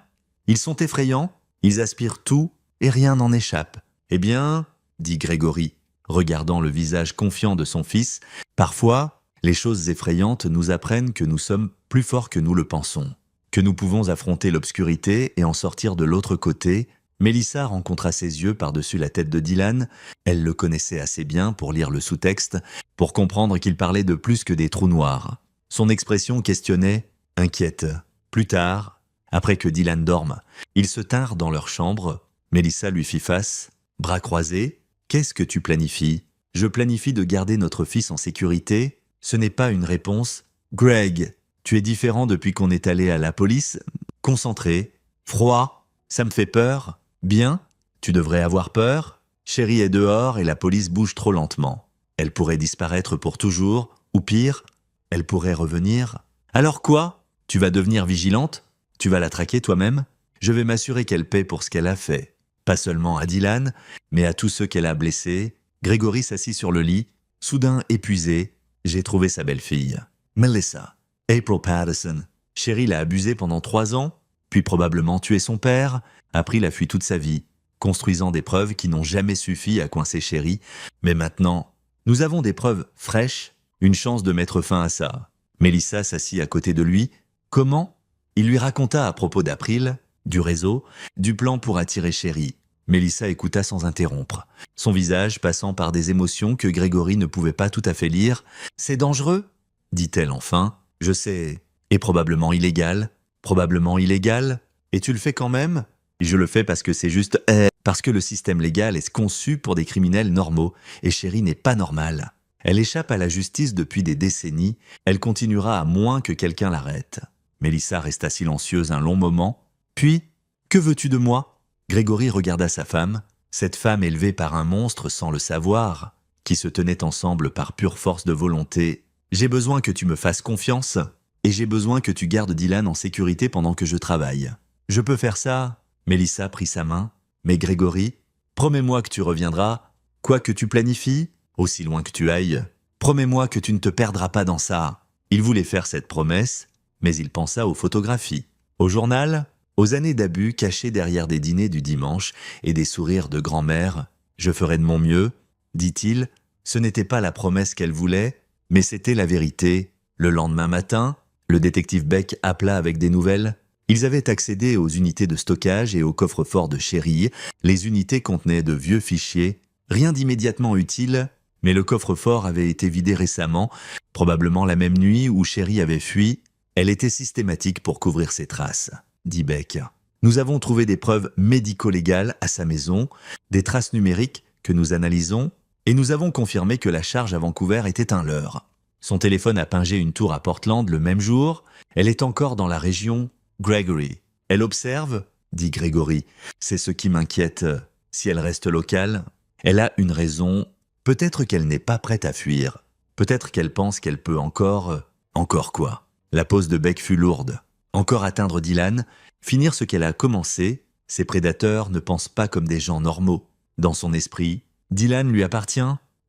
Ils sont effrayants, ils aspirent tout et rien n'en échappe. » « Eh bien, » dit Gregory, regardant le visage confiant de son fils, « parfois, les choses effrayantes nous apprennent que nous sommes plus forts que nous le pensons, que nous pouvons affronter l'obscurité et en sortir de l'autre côté. » Mélissa rencontra ses yeux par-dessus la tête de Dylan. Elle le connaissait assez bien pour lire le sous-texte, pour comprendre qu'il parlait de plus que des trous noirs. Son expression questionnait, inquiète. Plus tard, après que Dylan dorme, ils se tinrent dans leur chambre. Mélissa lui fit face, bras croisés. « Qu'est-ce que tu planifies ? » ?»« Je planifie de garder notre fils en sécurité. » Ce n'est pas une réponse. « Greg, tu es différent depuis qu'on est allé à la police. Concentré. Froid. Ça me fait peur. Bien. Tu devrais avoir peur. Sherry est dehors et la police bouge trop lentement. Elle pourrait disparaître pour toujours, ou pire, elle pourrait revenir. Alors quoi ? Tu vas devenir vigilante ? Tu vas la traquer toi-même ? Je vais m'assurer qu'elle paie pour ce qu'elle a fait. Pas seulement à Dylan, mais à tous ceux qu'elle a blessés. Gregory s'assit sur le lit, soudain épuisé. J'ai trouvé sa belle-fille. Melissa. April Patterson. Sherry l'a abusée pendant 3 ans, puis probablement tué son père, April a fui toute sa vie, construisant des preuves qui n'ont jamais suffi à coincer Sherry. Mais maintenant, nous avons des preuves fraîches, une chance de mettre fin à ça. Mélissa s'assit à côté de lui. Comment ? Il lui raconta à propos d'April, du réseau, du plan pour attirer Sherry. Mélissa écouta sans interrompre, son visage passant par des émotions que Gregory ne pouvait pas tout à fait lire. « C'est dangereux ?» dit-elle enfin. « Je sais, et probablement illégal. Probablement illégal. Et tu le fais quand même ? Je le fais parce que c'est juste parce que le système légal est conçu pour des criminels normaux, et Sherry n'est pas normale. Elle échappe à la justice depuis des décennies, elle continuera à moins que quelqu'un l'arrête. » Mélissa resta silencieuse un long moment, puis « Que veux-tu de moi ?» Gregory regarda sa femme, cette femme élevée par un monstre sans le savoir, qui se tenaient ensemble par pure force de volonté. « J'ai besoin que tu me fasses confiance, et j'ai besoin que tu gardes Dylan en sécurité pendant que je travaille. Je peux faire ça ?» Mélissa prit sa main. « Mais Gregory, promets-moi que tu reviendras, quoi que tu planifies, aussi loin que tu ailles. Promets-moi que tu ne te perdras pas dans ça. » Il voulait faire cette promesse, mais il pensa aux photographies, au journal, aux années d'abus cachés derrière des dîners du dimanche et des sourires de grand-mère. « Je ferai de mon mieux, » dit-il. Ce n'était pas la promesse qu'elle voulait, mais c'était la vérité. Le lendemain matin, le détective Beck appela avec des nouvelles. Ils avaient accédé aux unités de stockage et au coffre-fort de Sherry. Les unités contenaient de vieux fichiers, rien d'immédiatement utile, mais le coffre-fort avait été vidé récemment, probablement la même nuit où Sherry avait fui. Elle était systématique pour couvrir ses traces, dit Beck. Nous avons trouvé des preuves médico-légales à sa maison, des traces numériques que nous analysons, et nous avons confirmé que la charge à Vancouver était un leurre. Son téléphone a pingé une tour à Portland le même jour. Elle est encore dans la région. Gregory. Elle observe, dit Gregory. C'est ce qui m'inquiète. Si elle reste locale, elle a une raison. Peut-être qu'elle n'est pas prête à fuir. Peut-être qu'elle pense qu'elle peut encore... Encore quoi? La pause de bec fut lourde. Encore atteindre Dylan, finir ce qu'elle a commencé. Ces prédateurs ne pensent pas comme des gens normaux. Dans son esprit, Dylan lui appartient.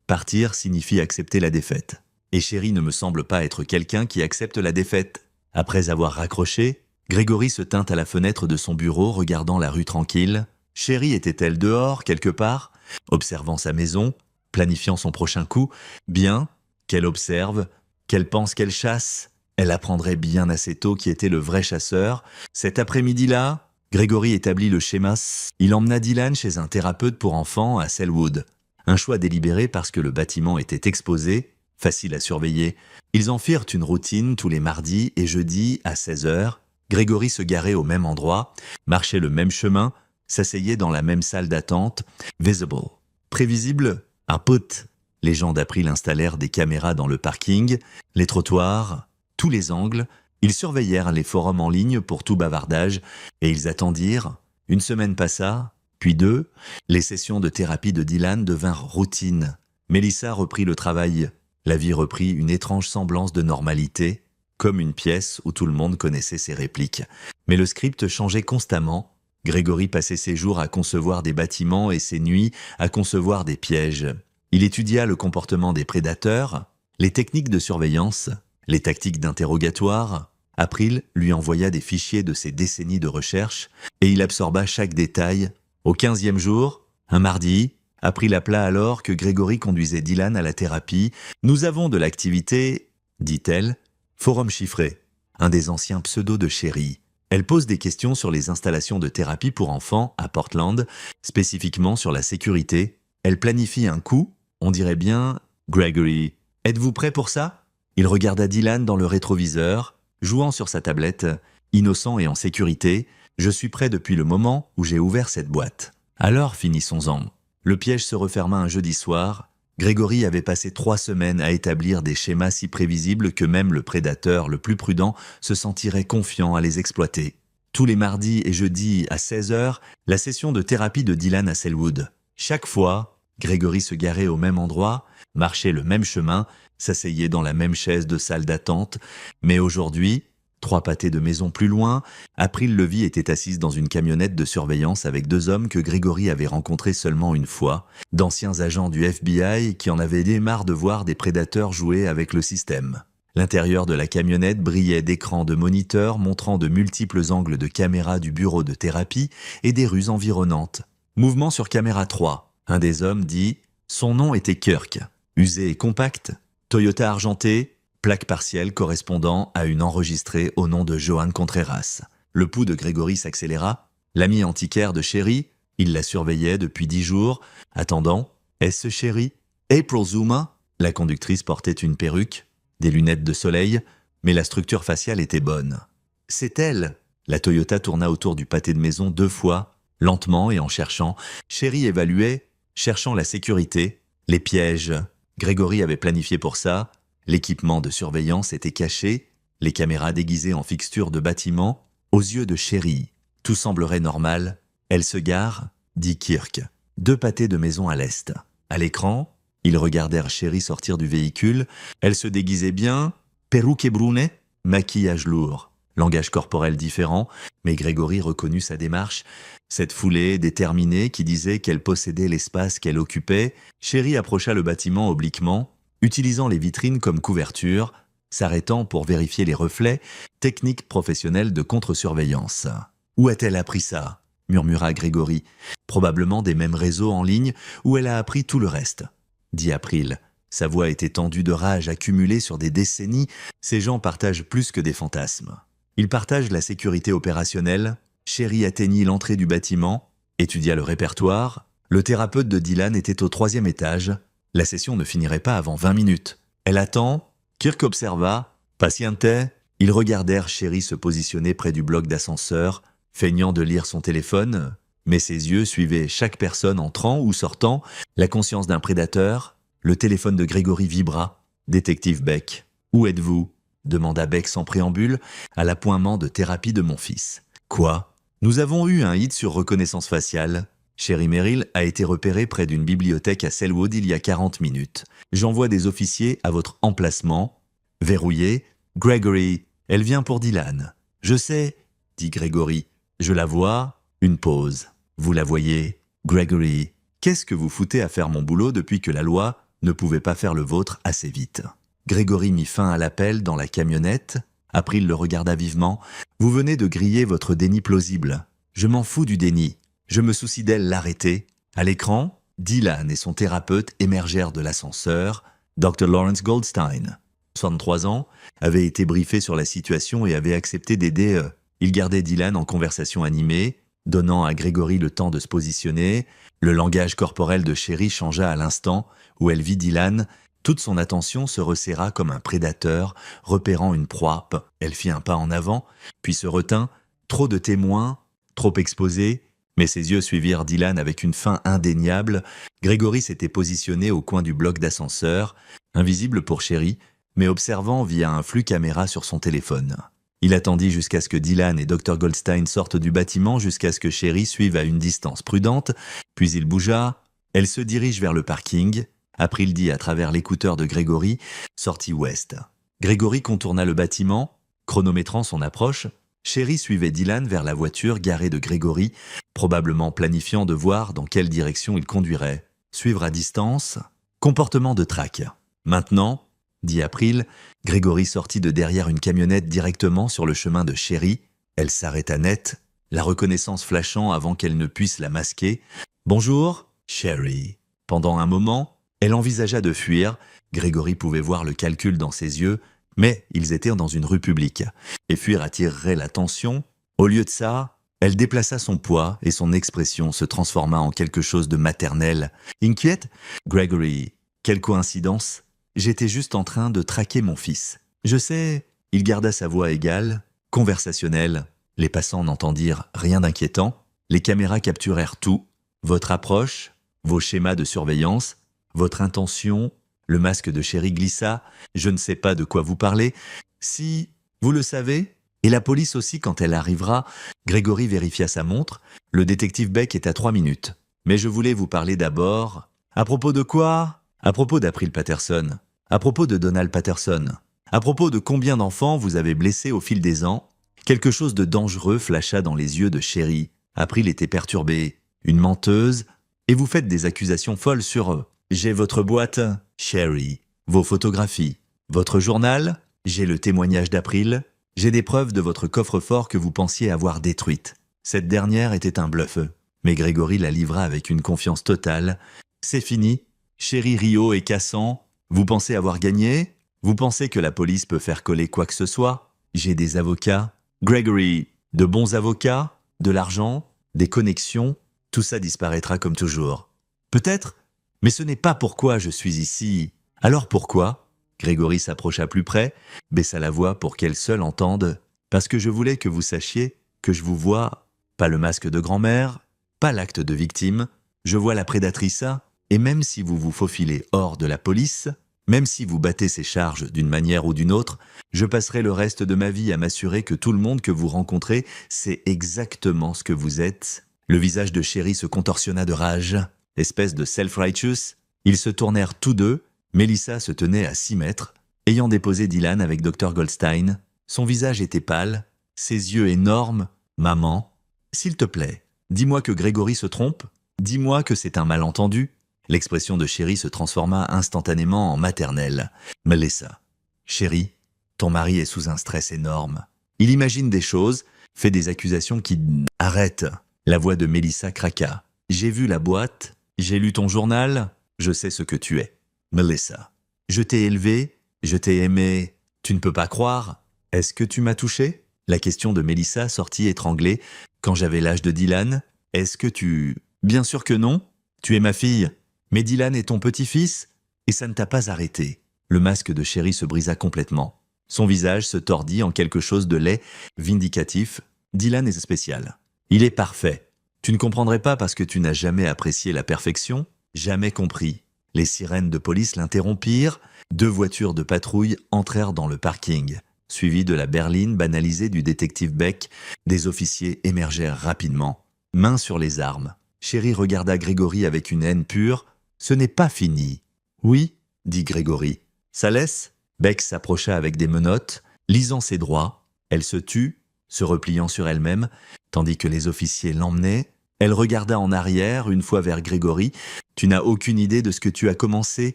Partir signifie accepter la défaite. Et Sherry ne me semble pas être quelqu'un qui accepte la défaite. Après avoir raccroché, Gregory se tint à la fenêtre de son bureau regardant la rue tranquille. Sherry était-elle dehors, quelque part, observant sa maison, planifiant son prochain coup? Bien, qu'elle observe, qu'elle pense qu'elle chasse. Elle apprendrait bien assez tôt qui était le vrai chasseur. Cet après-midi-là, Gregory établit le schéma. Il emmena Dylan chez un thérapeute pour enfants à Selwood. Un choix délibéré parce que le bâtiment était exposé, facile à surveiller. Ils en firent une routine tous les mardis et jeudis à 16h. Gregory se garait au même endroit, marchait le même chemin, s'asseyait dans la même salle d'attente. Visible. Prévisible, put. Les gens d'April installèrent des caméras dans le parking, les trottoirs, tous les angles. Ils surveillèrent les forums en ligne pour tout bavardage et ils attendirent. Une semaine passa, puis 2. Les sessions de thérapie de Dylan devinrent routine. Melissa reprit le travail. La vie reprit une étrange semblance de normalité, comme une pièce où tout le monde connaissait ses répliques. Mais le script changeait constamment. Gregory passait ses jours à concevoir des bâtiments et ses nuits à concevoir des pièges. Il étudia le comportement des prédateurs, les techniques de surveillance, les tactiques d'interrogatoire. April lui envoya des fichiers de ses décennies de recherche et il absorba chaque détail. Au 15e jour, un mardi, April appela alors que Gregory conduisait Dylan à la thérapie. « Nous avons de l'activité, dit-elle, forum chiffré, un des anciens pseudos de Sherry. Elle pose des questions sur les installations de thérapie pour enfants à Portland, spécifiquement sur la sécurité. Elle planifie un coup, on dirait bien « Gregory, êtes-vous prêt pour ça ?» Il regarda Dylan dans le rétroviseur, jouant sur sa tablette, innocent et en sécurité. « Je suis prêt depuis le moment où j'ai ouvert cette boîte. » Alors finissons-en. Le piège se referma un jeudi soir. Gregory avait passé 3 semaines à établir des schémas si prévisibles que même le prédateur le plus prudent se sentirait confiant à les exploiter. Tous les mardis et jeudis à 16h, la session de thérapie de Dylan à Selwood. Chaque fois, Gregory se garait au même endroit, marchait le même chemin, s'asseyait dans la même chaise de salle d'attente. Mais aujourd'hui, 3 pâtés de maison plus loin, April Levy était assise dans une camionnette de surveillance avec 2 hommes que Gregory avait rencontrés seulement une fois, d'anciens agents du FBI qui en avaient des marre de voir des prédateurs jouer avec le système. L'intérieur de la camionnette brillait d'écrans de moniteurs montrant de multiples angles de caméra du bureau de thérapie et des rues environnantes. Mouvement sur caméra 3. Un des hommes dit « Son nom était Kirk. Usé et compact, Toyota argenté, plaque partielle correspondant à une enregistrée au nom de Johan Contreras. » Le pouls de Gregory s'accéléra. L'ami antiquaire de Sherry, il la surveillait depuis 10 jours. Attendant, est-ce Sherry? April Zuma? La conductrice portait une perruque, des lunettes de soleil, mais la structure faciale était bonne. C'est elle! La Toyota tourna autour du pâté de maison 2 fois, lentement et en cherchant. Sherry évaluait, cherchant la sécurité, les pièges. Gregory avait planifié pour ça. L'équipement de surveillance était caché, les caméras déguisées en fixtures de bâtiments. Aux yeux de Sherry, tout semblerait normal. Elle se gare, dit Kirk. 2 pâtés de maison à l'est. À l'écran, ils regardèrent Sherry sortir du véhicule. Elle se déguisait bien, perruque et brunet, maquillage lourd, langage corporel différent, mais Gregory reconnut sa démarche. Cette foulée déterminée qui disait qu'elle possédait l'espace qu'elle occupait. Sherry approcha le bâtiment obliquement, utilisant les vitrines comme couverture, s'arrêtant pour vérifier les reflets, technique professionnelle de contre-surveillance. « Où a-t-elle appris ça ?» murmura Gregory. « Probablement des mêmes réseaux en ligne où elle a appris tout le reste. » dit April. Sa voix était tendue de rage accumulée sur des décennies. Ces gens partagent plus que des fantasmes. Ils partagent la sécurité opérationnelle. Sherry atteignit l'entrée du bâtiment, étudia le répertoire. Le thérapeute de Dylan était au 3e étage. La session ne finirait pas avant 20 minutes. Elle attend. Kirk observa. Patientait. Ils regardèrent Sherry se positionner près du bloc d'ascenseur, feignant de lire son téléphone, mais ses yeux suivaient chaque personne entrant ou sortant. La conscience d'un prédateur. Le téléphone de Gregory vibra. Détective Beck. Où êtes-vous? demanda Beck sans préambule, à l'appointement de thérapie de mon fils. Quoi? Nous avons eu un hit sur reconnaissance faciale. Sherry Merrill a été repérée près d'une bibliothèque à Selwood il y a 40 minutes. J'envoie des officiers à votre emplacement. Verrouillé. Gregory, elle vient pour Dylan. Je sais, dit Gregory. Je la vois. Une pause. Vous la voyez? Gregory, qu'est-ce que vous foutez à faire mon boulot depuis que la loi ne pouvait pas faire le vôtre assez vite? Gregory mit fin à l'appel dans la camionnette. April le regarda vivement. Vous venez de griller votre déni plausible. Je m'en fous du déni. Je me soucie d'elle l'arrêter. À l'écran, Dylan et son thérapeute émergèrent de l'ascenseur. Dr. Lawrence Goldstein, 63 ans, avait été briefé sur la situation et avait accepté d'aider. Il gardait Dylan en conversation animée, donnant à Gregory le temps de se positionner. Le langage corporel de Sherry changea à l'instant où elle vit Dylan. Toute son attention se resserra comme un prédateur, repérant une proie. Elle fit un pas en avant, puis se retint. Trop de témoins, trop exposés, mais ses yeux suivirent Dylan avec une faim indéniable. Gregory s'était positionné au coin du bloc d'ascenseur, invisible pour Sherry, mais observant via un flux caméra sur son téléphone. Il attendit jusqu'à ce que Dylan et Dr. Goldstein sortent du bâtiment, jusqu'à ce que Sherry suive à une distance prudente, puis il bougea. Elle se dirige vers le parking. April dit à travers l'écouteur de Gregory, sortie ouest. Gregory contourna le bâtiment, chronométrant son approche. Sherry suivait Dylan vers la voiture garée de Gregory, probablement planifiant de voir dans quelle direction il conduirait. Suivre à distance, comportement de traque. Maintenant, dit April, Gregory sortit de derrière une camionnette directement sur le chemin de Sherry. Elle s'arrêta net, la reconnaissance flashant avant qu'elle ne puisse la masquer. « Bonjour, Sherry. » Pendant un moment, elle envisagea de fuir. Gregory pouvait voir le calcul dans ses yeux, mais ils étaient dans une rue publique, et fuir attirerait l'attention. Au lieu de ça, elle déplaça son poids et son expression se transforma en quelque chose de maternel. Inquiète? Gregory, quelle coïncidence. J'étais juste en train de traquer mon fils. Je sais, il garda sa voix égale, conversationnelle. Les passants n'entendirent rien d'inquiétant. Les caméras capturèrent tout. Votre approche, vos schémas de surveillance, votre intention. Le masque de Sherry glissa. Je ne sais pas de quoi vous parlez. Si, vous le savez, et la police aussi quand elle arrivera. Gregory vérifia sa montre. Le détective Beck est à 3 minutes. Mais je voulais vous parler d'abord. À propos de quoi? À propos d'April Patterson. À propos de Donald Patterson. À propos de combien d'enfants vous avez blessés au fil des ans. Quelque chose de dangereux flasha dans les yeux de Sherry. April était perturbée. Une menteuse. Et vous faites des accusations folles sur eux. J'ai votre boîte, Sherry, vos photographies, votre journal, j'ai le témoignage d'April, j'ai des preuves de votre coffre-fort que vous pensiez avoir détruite. Cette dernière était un bluff, mais Gregory la livra avec une confiance totale. C'est fini, Sherry Rio et Cassant, vous pensez avoir gagné? Vous pensez que la police peut faire coller quoi que ce soit? J'ai des avocats. Gregory, de bons avocats, de l'argent, des connexions, tout ça disparaîtra comme toujours. Peut-être. Mais ce n'est pas pourquoi je suis ici. Alors pourquoi? Gregory s'approcha plus près, baissa la voix pour qu'elle seule entende. Parce que je voulais que vous sachiez que je vous vois, pas le masque de grand-mère, pas l'acte de victime, je vois la prédatrice, et même si vous vous faufilez hors de la police, même si vous battez ces charges d'une manière ou d'une autre, je passerai le reste de ma vie à m'assurer que tout le monde que vous rencontrez sait exactement ce que vous êtes. Le visage de Sherry se contorsionna de rage. Espèce de self-righteous, ils se tournèrent tous deux. Melissa se tenait à 6 mètres, ayant déposé Dylan avec Dr. Goldstein. Son visage était pâle, ses yeux énormes. « Maman, s'il te plaît, dis-moi que Gregory se trompe. Dis-moi que c'est un malentendu. » L'expression de Sherry se transforma instantanément en maternelle. « Melissa, chérie, ton mari est sous un stress énorme. Il imagine des choses, fait des accusations qui... » « Arrête !» La voix de Melissa craqua. « J'ai vu la boîte. J'ai lu ton journal, je sais ce que tu es. Melissa, je t'ai élevée, je t'ai aimée, tu ne peux pas croire. Est-ce que tu m'as touché? La question de Melissa sortit étranglée. Quand j'avais l'âge de Dylan, est-ce que tu... Bien sûr que non, tu es ma fille. Mais Dylan est ton petit-fils, et ça ne t'a pas arrêté. Le masque de Sherry se brisa complètement. Son visage se tordit en quelque chose de laid, vindicatif. Dylan est spécial. Il est parfait. Tu ne comprendrais pas parce que tu n'as jamais apprécié la perfection, jamais compris. Les sirènes de police l'interrompirent. 2 voitures de patrouille entrèrent dans le parking. suivi de la berline banalisée du détective Beck. Des officiers émergèrent rapidement, mains sur les armes. Sherry regarda Grégory avec une haine pure. « Ce n'est pas fini. »« Oui, » dit Grégory. « Ça laisse ?» Beck s'approcha avec des menottes, lisant ses droits. Elle se tut, se repliant sur elle-même, tandis que les officiers l'emmenaient. Elle regarda en arrière, une fois vers Grégory. « Tu n'as aucune idée de ce que tu as commencé ?»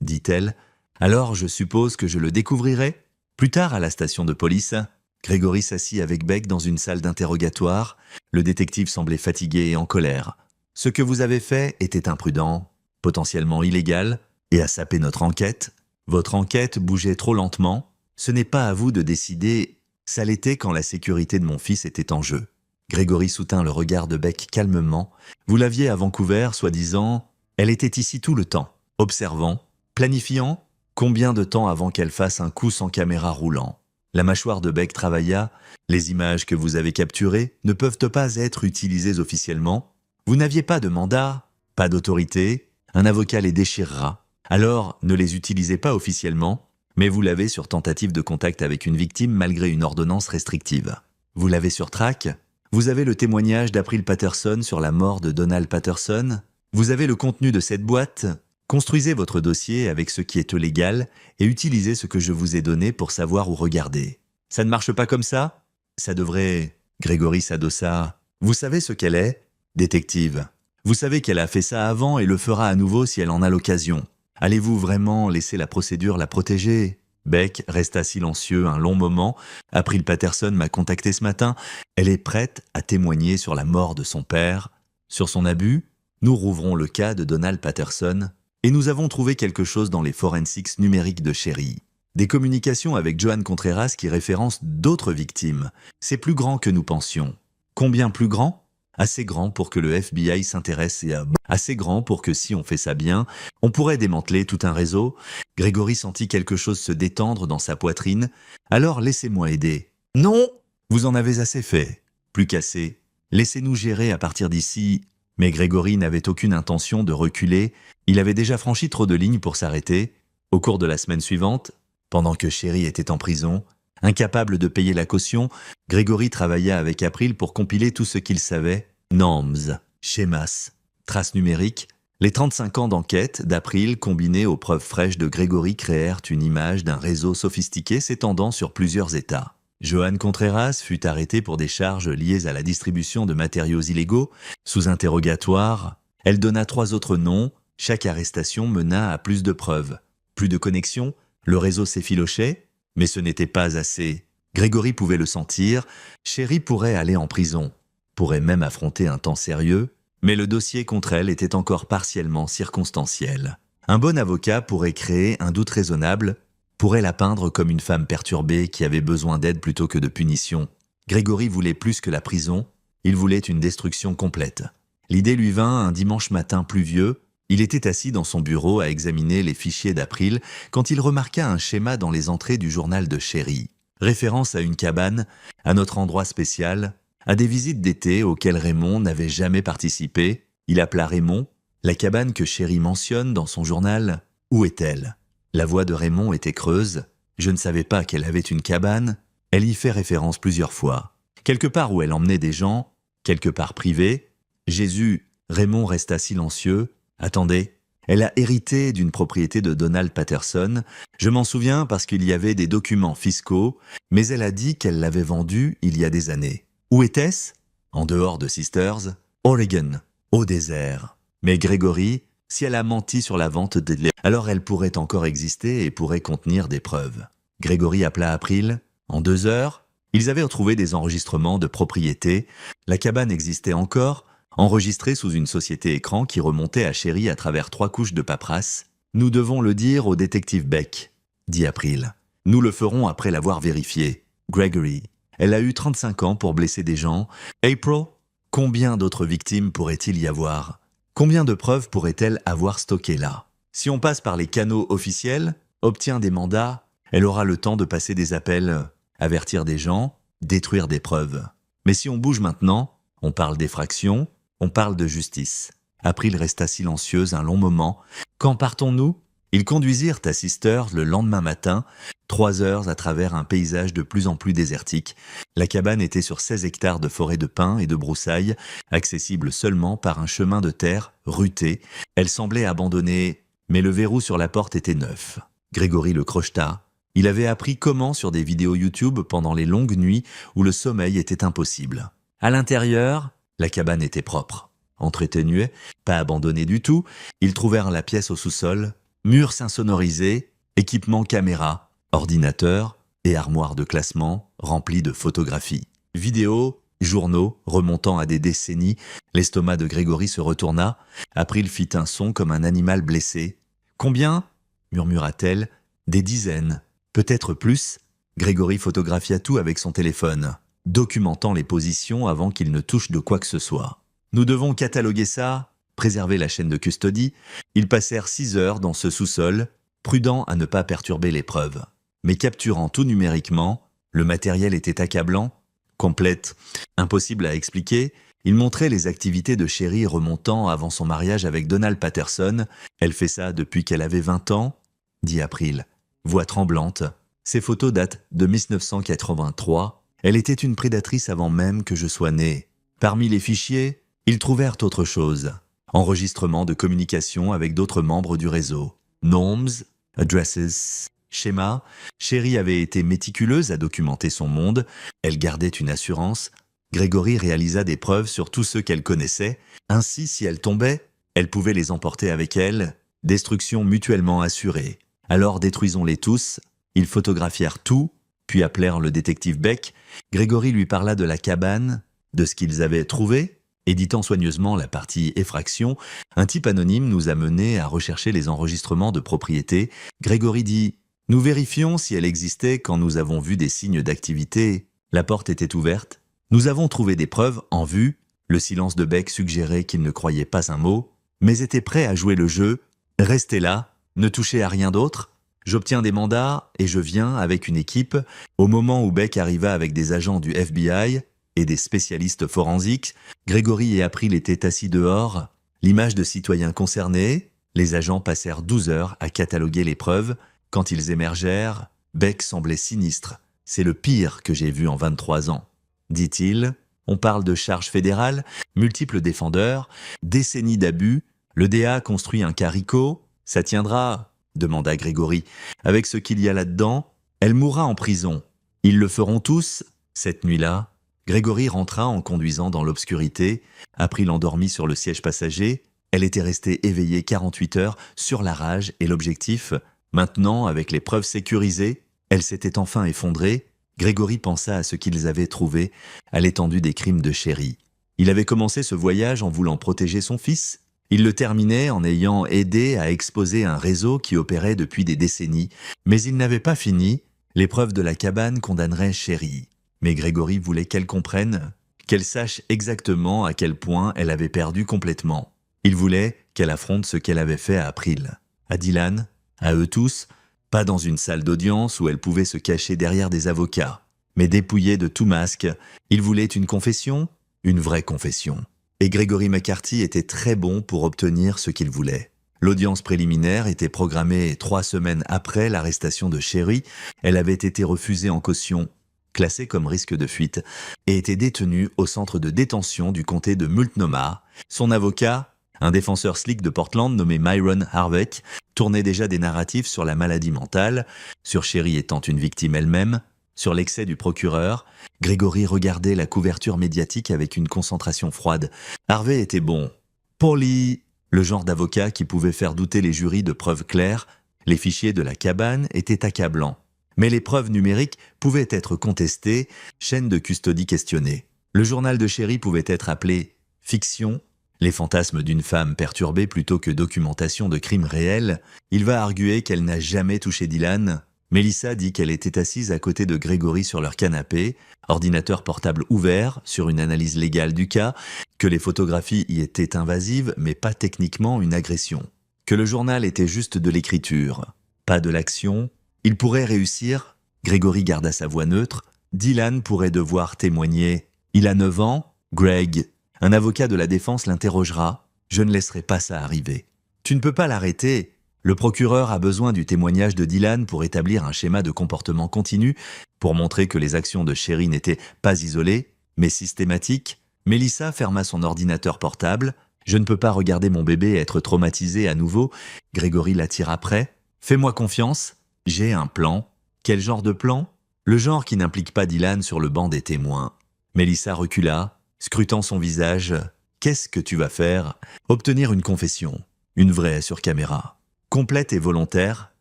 dit-elle. « Alors, je suppose que je le découvrirai ?» Plus tard, à la station de police, Grégory s'assit avec Beck dans une salle d'interrogatoire. Le détective semblait fatigué et en colère. « Ce que vous avez fait était imprudent, potentiellement illégal, et a sapé notre enquête. Votre enquête bougeait trop lentement. Ce n'est pas à vous de décider. Ça l'était quand la sécurité de mon fils était en jeu. » Grégory soutint le regard de Beck calmement. « Vous l'aviez à Vancouver, soi-disant. Elle était ici tout le temps, observant, planifiant. Combien de temps avant qu'elle fasse un coup sans caméra roulant ?» La mâchoire de Beck travailla. « Les images que vous avez capturées ne peuvent pas être utilisées officiellement. Vous n'aviez pas de mandat, pas d'autorité. Un avocat les déchirera. Alors, ne les utilisez pas officiellement, mais vous l'avez sur tentative de contact avec une victime malgré une ordonnance restrictive. Vous l'avez sur track. Vous avez le témoignage d'April Patterson sur la mort de Donald Patterson. Vous avez le contenu de cette boîte. Construisez votre dossier avec ce qui est légal et utilisez ce que je vous ai donné pour savoir où regarder. Ça ne marche pas comme ça ? Ça devrait... » Grégory s'adossa. « Vous savez ce qu'elle est ? Détective. Vous savez qu'elle a fait ça avant et le fera à nouveau si elle en a l'occasion. Allez-vous vraiment laisser la procédure la protéger ?» Beck resta silencieux un long moment. « April Patterson m'a contacté ce matin. Elle est prête à témoigner sur la mort de son père. Sur son abus, nous rouvrons le cas de Donald Patterson et nous avons trouvé quelque chose dans les forensics numériques de Sherry. Des communications avec Joan Contreras qui référencent d'autres victimes. C'est plus grand que nous pensions. Combien plus grand ? Assez grand pour que le FBI s'intéresse et assez grand pour que si on fait ça bien, on pourrait démanteler tout un réseau. » Grégory sentit quelque chose se détendre dans sa poitrine. « Alors laissez-moi aider. »« Non, vous en avez assez fait. Plus qu'assez. Laissez-nous gérer à partir d'ici. » Mais Grégory n'avait aucune intention de reculer. Il avait déjà franchi trop de lignes pour s'arrêter. Au cours de la semaine suivante, pendant que Sherry était en prison, incapable de payer la caution, Grégory travailla avec April pour compiler tout ce qu'il savait. Norms, schémas, traces numériques. Les 35 ans d'enquête d'April combinés aux preuves fraîches de Grégory créèrent une image d'un réseau sophistiqué s'étendant sur plusieurs États. Joan Contreras fut arrêtée pour des charges liées à la distribution de matériaux illégaux. Sous interrogatoire, elle donna 3 autres noms. Chaque arrestation mena à plus de preuves. Plus de connexions, le réseau s'effilochait, mais ce n'était pas assez. Grégory pouvait le sentir. Sherry pourrait aller en prison, pourrait même affronter un temps sérieux, mais le dossier contre elle était encore partiellement circonstanciel. Un bon avocat pourrait créer un doute raisonnable, pourrait la peindre comme une femme perturbée qui avait besoin d'aide plutôt que de punition. Grégory voulait plus que la prison, il voulait une destruction complète. L'idée lui vint un dimanche matin pluvieux. Il était assis dans son bureau à examiner les fichiers d'April quand il remarqua un schéma dans les entrées du journal de Sherry. Référence à une cabane, à notre endroit spécial, à des visites d'été auxquelles Raymond n'avait jamais participé. Il appela Raymond. La cabane que Sherry mentionne dans son journal, où est-elle ? La voix de Raymond était creuse. Je ne savais pas qu'elle avait une cabane. Elle y fait référence plusieurs fois. Quelque part où elle emmenait des gens, quelque part privé. Jésus, Raymond resta silencieux. Attendez, elle a hérité d'une propriété de Donald Patterson. Je m'en souviens parce qu'il y avait des documents fiscaux, mais elle a dit qu'elle l'avait vendue il y a des années. Où était-ce ? En dehors de Sisters, Oregon, au désert. Mais Grégory, si elle a menti sur la vente de lait, alors elle pourrait encore exister et pourrait contenir des preuves. Grégory appela April. En 2 heures, ils avaient retrouvé des enregistrements de propriété. La cabane existait encore, enregistrée sous une société écran qui remontait à Sherry à travers 3 couches de paperasse. « Nous devons le dire au détective Beck », dit April. « Nous le ferons après l'avoir vérifié. Gregory, elle a eu 35 ans pour blesser des gens. April, combien d'autres victimes pourrait-il y avoir ? Combien de preuves pourrait-elle avoir stockées là ? Si on passe par les canaux officiels, obtient des mandats, elle aura le temps de passer des appels, avertir des gens, détruire des preuves. Mais si on bouge maintenant, on parle d'effraction, on parle de justice. » April resta silencieuse un long moment. « Quand partons-nous ? Ils conduisirent à Sisters le lendemain matin, 3 heures à travers un paysage de plus en plus désertique. La cabane était sur 16 hectares de forêt de pins et de broussailles, accessible seulement par un chemin de terre routé. Elle semblait abandonnée, mais le verrou sur la porte était neuf. Grégory le crocheta. Il avait appris comment sur des vidéos YouTube pendant les longues nuits où le sommeil était impossible. À l'intérieur, la cabane était propre. Entretenue, pas abandonnée du tout, ils trouvèrent la pièce au sous-sol, murs insonorisés, équipement caméra, ordinateur et armoire de classement remplie de photographies. Vidéos, journaux remontant à des décennies, l'estomac de Grégory se retourna. April fit un son comme un animal blessé. « Combien » murmura-t-elle. « Des dizaines. Peut-être plus. » Grégory photographia tout avec son téléphone, documentant les positions avant qu'il ne touche de quoi que ce soit. « Nous devons cataloguer ça, préserver la chaîne de custodie. » Ils passèrent 6 heures dans ce sous-sol, prudents à ne pas perturber les preuves. Mais capturant tout numériquement, le matériel était accablant, complète, impossible à expliquer. Il montrait les activités de Sherry remontant avant son mariage avec Donald Patterson. « Elle fait ça depuis qu'elle avait 20 ans ?» dit April, voix tremblante. Ces photos datent de 1983. Elle était une prédatrice avant même que je sois né. Parmi les fichiers, ils trouvèrent autre chose. Enregistrement de communication avec d'autres membres du réseau. Norms, addresses, schémas. Sherry avait été méticuleuse à documenter son monde. Elle gardait une assurance. Grégory réalisa des preuves sur tous ceux qu'elle connaissait. Ainsi, si elle tombait, elle pouvait les emporter avec elle. Destruction mutuellement assurée. Alors détruisons-les tous. Ils photographièrent tout, puis appelèrent le détective Beck. Grégory lui parla de la cabane, de ce qu'ils avaient trouvé. Éditant soigneusement la partie effraction, un type anonyme nous a menés à rechercher les enregistrements de propriété. Grégory dit « Nous vérifions si elle existait quand nous avons vu des signes d'activité. La porte était ouverte. Nous avons trouvé des preuves en vue. Le silence de Beck suggérait qu'il ne croyait pas un mot, mais était prêt à jouer le jeu. Restez là, ne touchez à rien d'autre. J'obtiens des mandats et je viens avec une équipe. Au moment où Beck arriva avec des agents du FBI et des spécialistes forensiques, Grégory et April étaient assis dehors, l'image de citoyens concernés. Les agents passèrent 12 heures à cataloguer les preuves. Quand ils émergèrent, Beck semblait sinistre. « C'est le pire que j'ai vu en 23 ans. » dit-il. On parle de charges fédérales, multiples défendeurs, décennies d'abus. Le DA construit un cas RICO. Ça tiendra, demanda Grégory. Avec ce qu'il y a là-dedans, elle mourra en prison. Ils le feront tous, cette nuit-là. Grégory rentra en conduisant dans l'obscurité. April endormie sur le siège passager. Elle était restée éveillée 48 heures sur la rage et l'objectif. Maintenant, avec les preuves sécurisées, elle s'était enfin effondrée. Grégory pensa à ce qu'ils avaient trouvé à l'étendue des crimes de Sherry. Il avait commencé ce voyage en voulant protéger son fils. Il le terminait en ayant aidé à exposer un réseau qui opérait depuis des décennies. Mais il n'avait pas fini. Les preuves de la cabane condamneraient Sherry. Mais Grégory voulait qu'elle comprenne, qu'elle sache exactement à quel point elle avait perdu complètement. Il voulait qu'elle affronte ce qu'elle avait fait à April, à Dylan, à eux tous, pas dans une salle d'audience où elle pouvait se cacher derrière des avocats, mais dépouillée de tout masque. Il voulait une confession, une vraie confession. Et Gregory McCarthy était très bon pour obtenir ce qu'il voulait. L'audience préliminaire était programmée 3 semaines après l'arrestation de Sherry. Elle avait été refusée en caution, classée comme risque de fuite, et était détenue au centre de détention du comté de Multnomah. Son avocat, un défenseur slick de Portland nommé Myron Harbeck, tournait déjà des narratifs sur la maladie mentale, sur Sherry étant une victime elle-même, sur l'excès du procureur. Grégory regardait la couverture médiatique avec une concentration froide. Harvey était bon. Paulie, le genre d'avocat qui pouvait faire douter les jurys de preuves claires. Les fichiers de la cabane étaient accablants. Mais les preuves numériques pouvaient être contestées, chaîne de custodie questionnée. Le journal de Sherry pouvait être appelé « fiction », les fantasmes d'une femme perturbée plutôt que documentation de crimes réels. Il va arguer qu'elle n'a jamais touché Dylan. Melissa dit qu'elle était assise à côté de Grégory sur leur canapé, ordinateur portable ouvert sur une analyse légale du cas, que les photographies y étaient invasives mais pas techniquement une agression, que le journal était juste de l'écriture, pas de l'action. Il pourrait réussir, Grégory garda sa voix neutre, Dylan pourrait devoir témoigner. Il a 9 ans, Greg. Un avocat de la défense l'interrogera. Je ne laisserai pas ça arriver. Tu ne peux pas l'arrêter. Le procureur a besoin du témoignage de Dylan pour établir un schéma de comportement continu, pour montrer que les actions de Sherry n'étaient pas isolées, mais systématiques. Melissa ferma son ordinateur portable. « Je ne peux pas regarder mon bébé être traumatisé à nouveau. » Grégory l'attire après. « Fais-moi confiance. J'ai un plan. » « Quel genre de plan ?» Le genre qui n'implique pas Dylan sur le banc des témoins. Melissa recula, scrutant son visage. « Qu'est-ce que tu vas faire ?»« Obtenir une confession. Une vraie sur caméra. Complète et volontaire.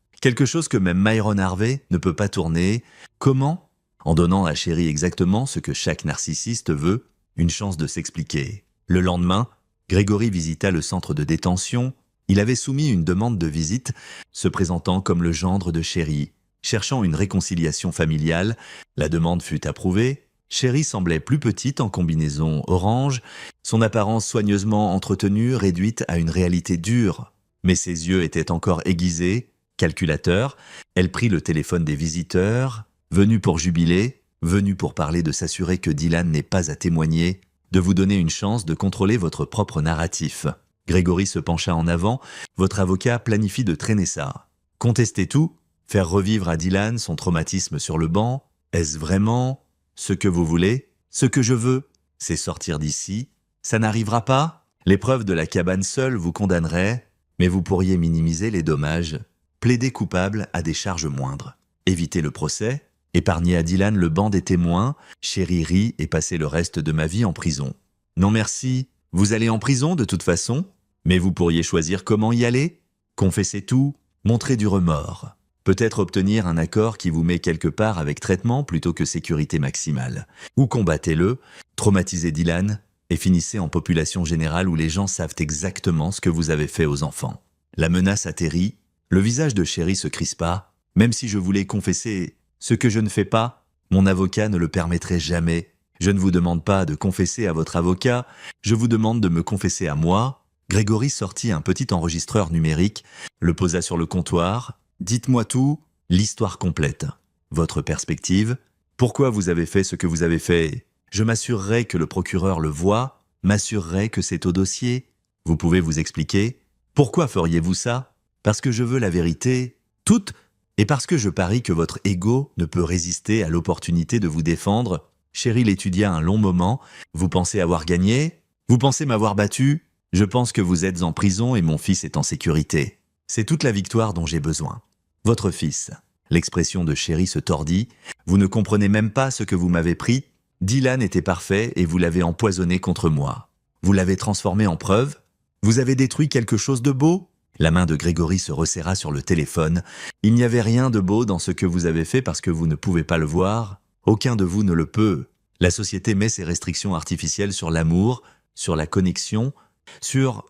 Quelque chose que même Myron Harvey ne peut pas tourner. Comment ? En donnant à Sherry exactement ce que chaque narcissiste veut, une chance de s'expliquer. Le lendemain, Grégory visita le centre de détention. Il avait soumis une demande de visite, se présentant comme le gendre de Sherry. Cherchant une réconciliation familiale, la demande fut approuvée. Sherry semblait plus petite en combinaison orange, son apparence soigneusement entretenue réduite à une réalité dure. Mais ses yeux étaient encore aiguisés, calculateurs. Elle prit le téléphone des visiteurs, venus pour jubiler, venus pour parler de s'assurer que Dylan n'ait pas à témoigner, de vous donner une chance de contrôler votre propre narratif. Grégory se pencha en avant. Votre avocat planifie de traîner ça. Contester tout ? Faire revivre à Dylan son traumatisme sur le banc, est-ce vraiment ce que vous voulez? Ce que je veux, c'est sortir d'ici. Ça n'arrivera pas? L'épreuve de la cabane seule vous condamnerait, mais vous pourriez minimiser les dommages, plaider coupable à des charges moindres, éviter le procès, épargner à Dylan le banc des témoins, Sherry rit et passer le reste de ma vie en prison. Non merci, vous allez en prison de toute façon, mais vous pourriez choisir comment y aller, confesser tout, montrer du remords. Peut-être obtenir un accord qui vous met quelque part avec traitement plutôt que sécurité maximale. Ou combattez-le, traumatisez Dylan et finissez en population générale où les gens savent exactement ce que vous avez fait aux enfants. La menace atterrit, le visage de Sherry se crispa. Même si je voulais confesser ce que je ne fais pas, mon avocat ne le permettrait jamais. Je ne vous demande pas de confesser à votre avocat, je vous demande de me confesser à moi. Grégory sortit un petit enregistreur numérique, le posa sur le comptoir. Dites-moi tout, l'histoire complète. Votre perspective, pourquoi vous avez fait ce que vous avez fait. Je m'assurerai que le procureur le voit, m'assurerai que c'est au dossier. Vous pouvez vous expliquer. Pourquoi feriez-vous ça? Parce que je veux la vérité, toute, et parce que je parie que votre ego ne peut résister à l'opportunité de vous défendre. Sherry l'étudia un long moment. Vous pensez avoir gagné? Vous pensez m'avoir battu? Je pense que vous êtes en prison et mon fils est en sécurité. C'est toute la victoire dont j'ai besoin. Votre fils. L'expression de Sherry se tordit. Vous ne comprenez même pas ce que vous m'avez pris. Dylan était parfait et vous l'avez empoisonné contre moi. Vous l'avez transformé en preuve. Vous avez détruit quelque chose de beau. La main de Grégory se resserra sur le téléphone. Il n'y avait rien de beau dans ce que vous avez fait parce que vous ne pouvez pas le voir. Aucun de vous ne le peut. La société met ses restrictions artificielles sur l'amour, sur la connexion, sur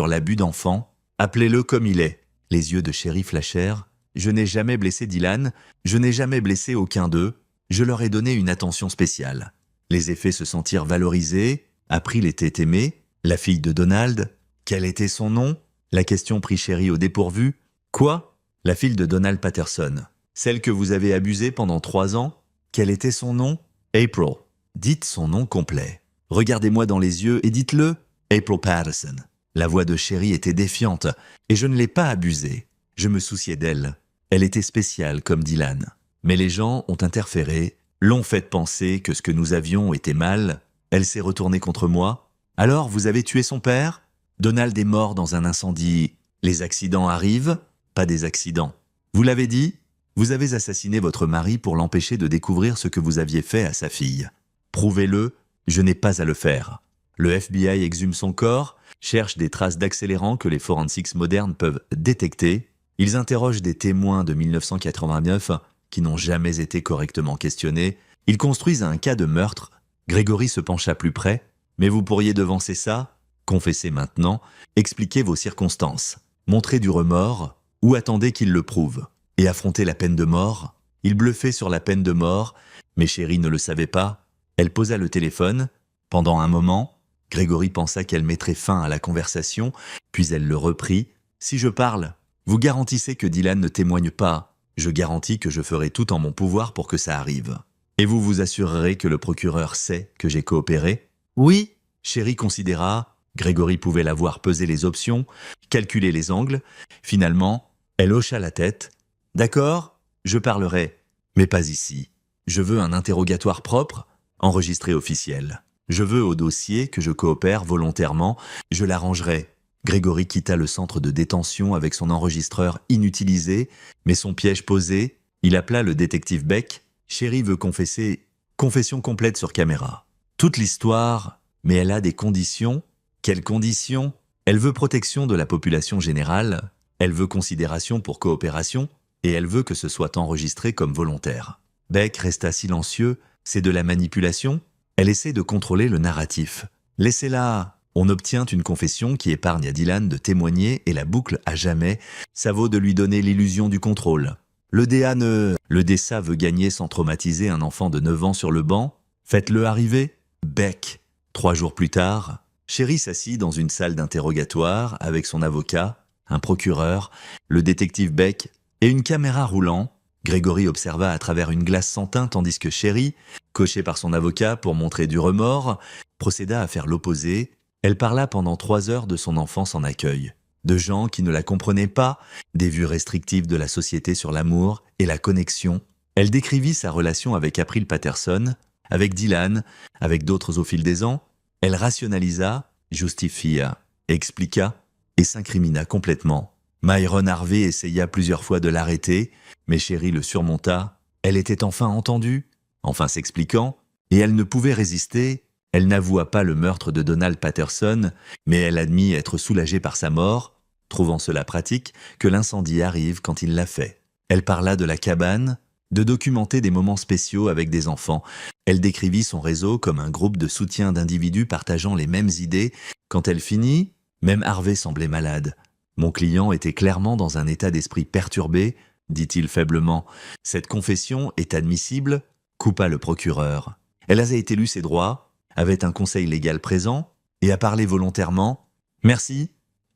l'abus d'enfants. Appelez-le comme il est. Les yeux de Sherry flashèrent. Je n'ai jamais blessé Dylan, je n'ai jamais blessé aucun d'eux, je leur ai donné une attention spéciale. Les effets se sentirent valorisés, April était aimée, la fille de Donald. Quel était son nom? La question prit Sherry au dépourvu. Quoi? La fille de Donald Patterson. Celle que vous avez abusée pendant 3 ans? Quel était son nom? April. Dites son nom complet. Regardez-moi dans les yeux et dites-le. April Patterson. La voix de Sherry était défiante, et je ne l'ai pas abusée. Je me souciais d'elle. Elle était spéciale comme Dylan. Mais les gens ont interféré, l'ont fait penser que ce que nous avions était mal. Elle s'est retournée contre moi. Alors, vous avez tué son père? Donald est mort dans un incendie. Les accidents arrivent, pas des accidents. Vous l'avez dit? Vous avez assassiné votre mari pour l'empêcher de découvrir ce que vous aviez fait à sa fille. Prouvez-le, je n'ai pas à le faire. Le FBI exhume son corps, cherche des traces d'accélérants que les forensics modernes peuvent détecter. Ils interrogent des témoins de 1989 qui n'ont jamais été correctement questionnés. Ils construisent un cas de meurtre. Grégory se pencha plus près. Mais vous pourriez devancer ça? Confessez maintenant, expliquez vos circonstances, montrez du remords ou attendez qu'il le prouve. Et affronter la peine de mort? Il bluffait sur la peine de mort, mais Sherry ne le savait pas. Elle posa le téléphone. Pendant un moment, Grégory pensa qu'elle mettrait fin à la conversation, puis elle le reprit. Si je parle, vous garantissez que Dylan ne témoigne pas. Je garantis que je ferai tout en mon pouvoir pour que ça arrive. Et vous vous assurerez que le procureur sait que j'ai coopéré? Oui. Sherry considéra. Grégory pouvait la voir peser les options, calculer les angles. Finalement, Elle hocha la tête. « D'accord, je parlerai, mais pas ici. Je veux un interrogatoire propre, enregistré officiel. Je veux au dossier que je coopère volontairement, je l'arrangerai. » Grégory quitta le centre de détention avec son enregistreur inutilisé, mais son piège posé. Il appela le détective Beck. « Chérie veut confesser. Confession complète sur caméra. Toute l'histoire, mais elle a des conditions. » Quelles conditions? Elle veut protection de la population générale, elle veut considération pour coopération, et elle veut que ce soit enregistré comme volontaire. Beck resta silencieux. C'est de la manipulation? Elle essaie de contrôler le narratif. Laissez-la. On obtient une confession qui épargne à Dylan de témoigner et la boucle à jamais. Ça vaut de lui donner l'illusion du contrôle. Le DSA veut gagner sans traumatiser un enfant de 9 ans sur le banc. Faites-le arriver. Beck. 3 jours plus tard, Chérie s'assit dans une salle d'interrogatoire avec son avocat, un procureur, le détective Beck et une caméra roulant. Grégory observa à travers une glace sans teint tandis que Chérie, coachée par son avocat pour montrer du remords, procéda à faire l'opposé. Elle parla pendant 3 heures de son enfance en accueil, de gens qui ne la comprenaient pas, des vues restrictives de la société sur l'amour et la connexion. Elle décrivit sa relation avec April Patterson, avec Dylan, avec d'autres au fil des ans. Elle rationalisa, justifia, expliqua et s'incrimina complètement. Myron Harvey essaya plusieurs fois de l'arrêter, mais Chérie le surmonta. Elle était enfin entendue, enfin s'expliquant, et elle ne pouvait résister. Elle n'avoua pas le meurtre de Donald Patterson, mais elle admit être soulagée par sa mort, trouvant cela pratique que l'incendie arrive quand il l'a fait. Elle parla de la cabane, de documenter des moments spéciaux avec des enfants. Elle décrivit son réseau comme un groupe de soutien d'individus partageant les mêmes idées. Quand elle finit, même Harvey semblait malade. « Mon client était clairement dans un état d'esprit perturbé, dit-il faiblement. Cette confession est admissible, coupa le procureur. Elle avait été lue ses droits, avait un conseil légal présent et a parlé volontairement. Merci,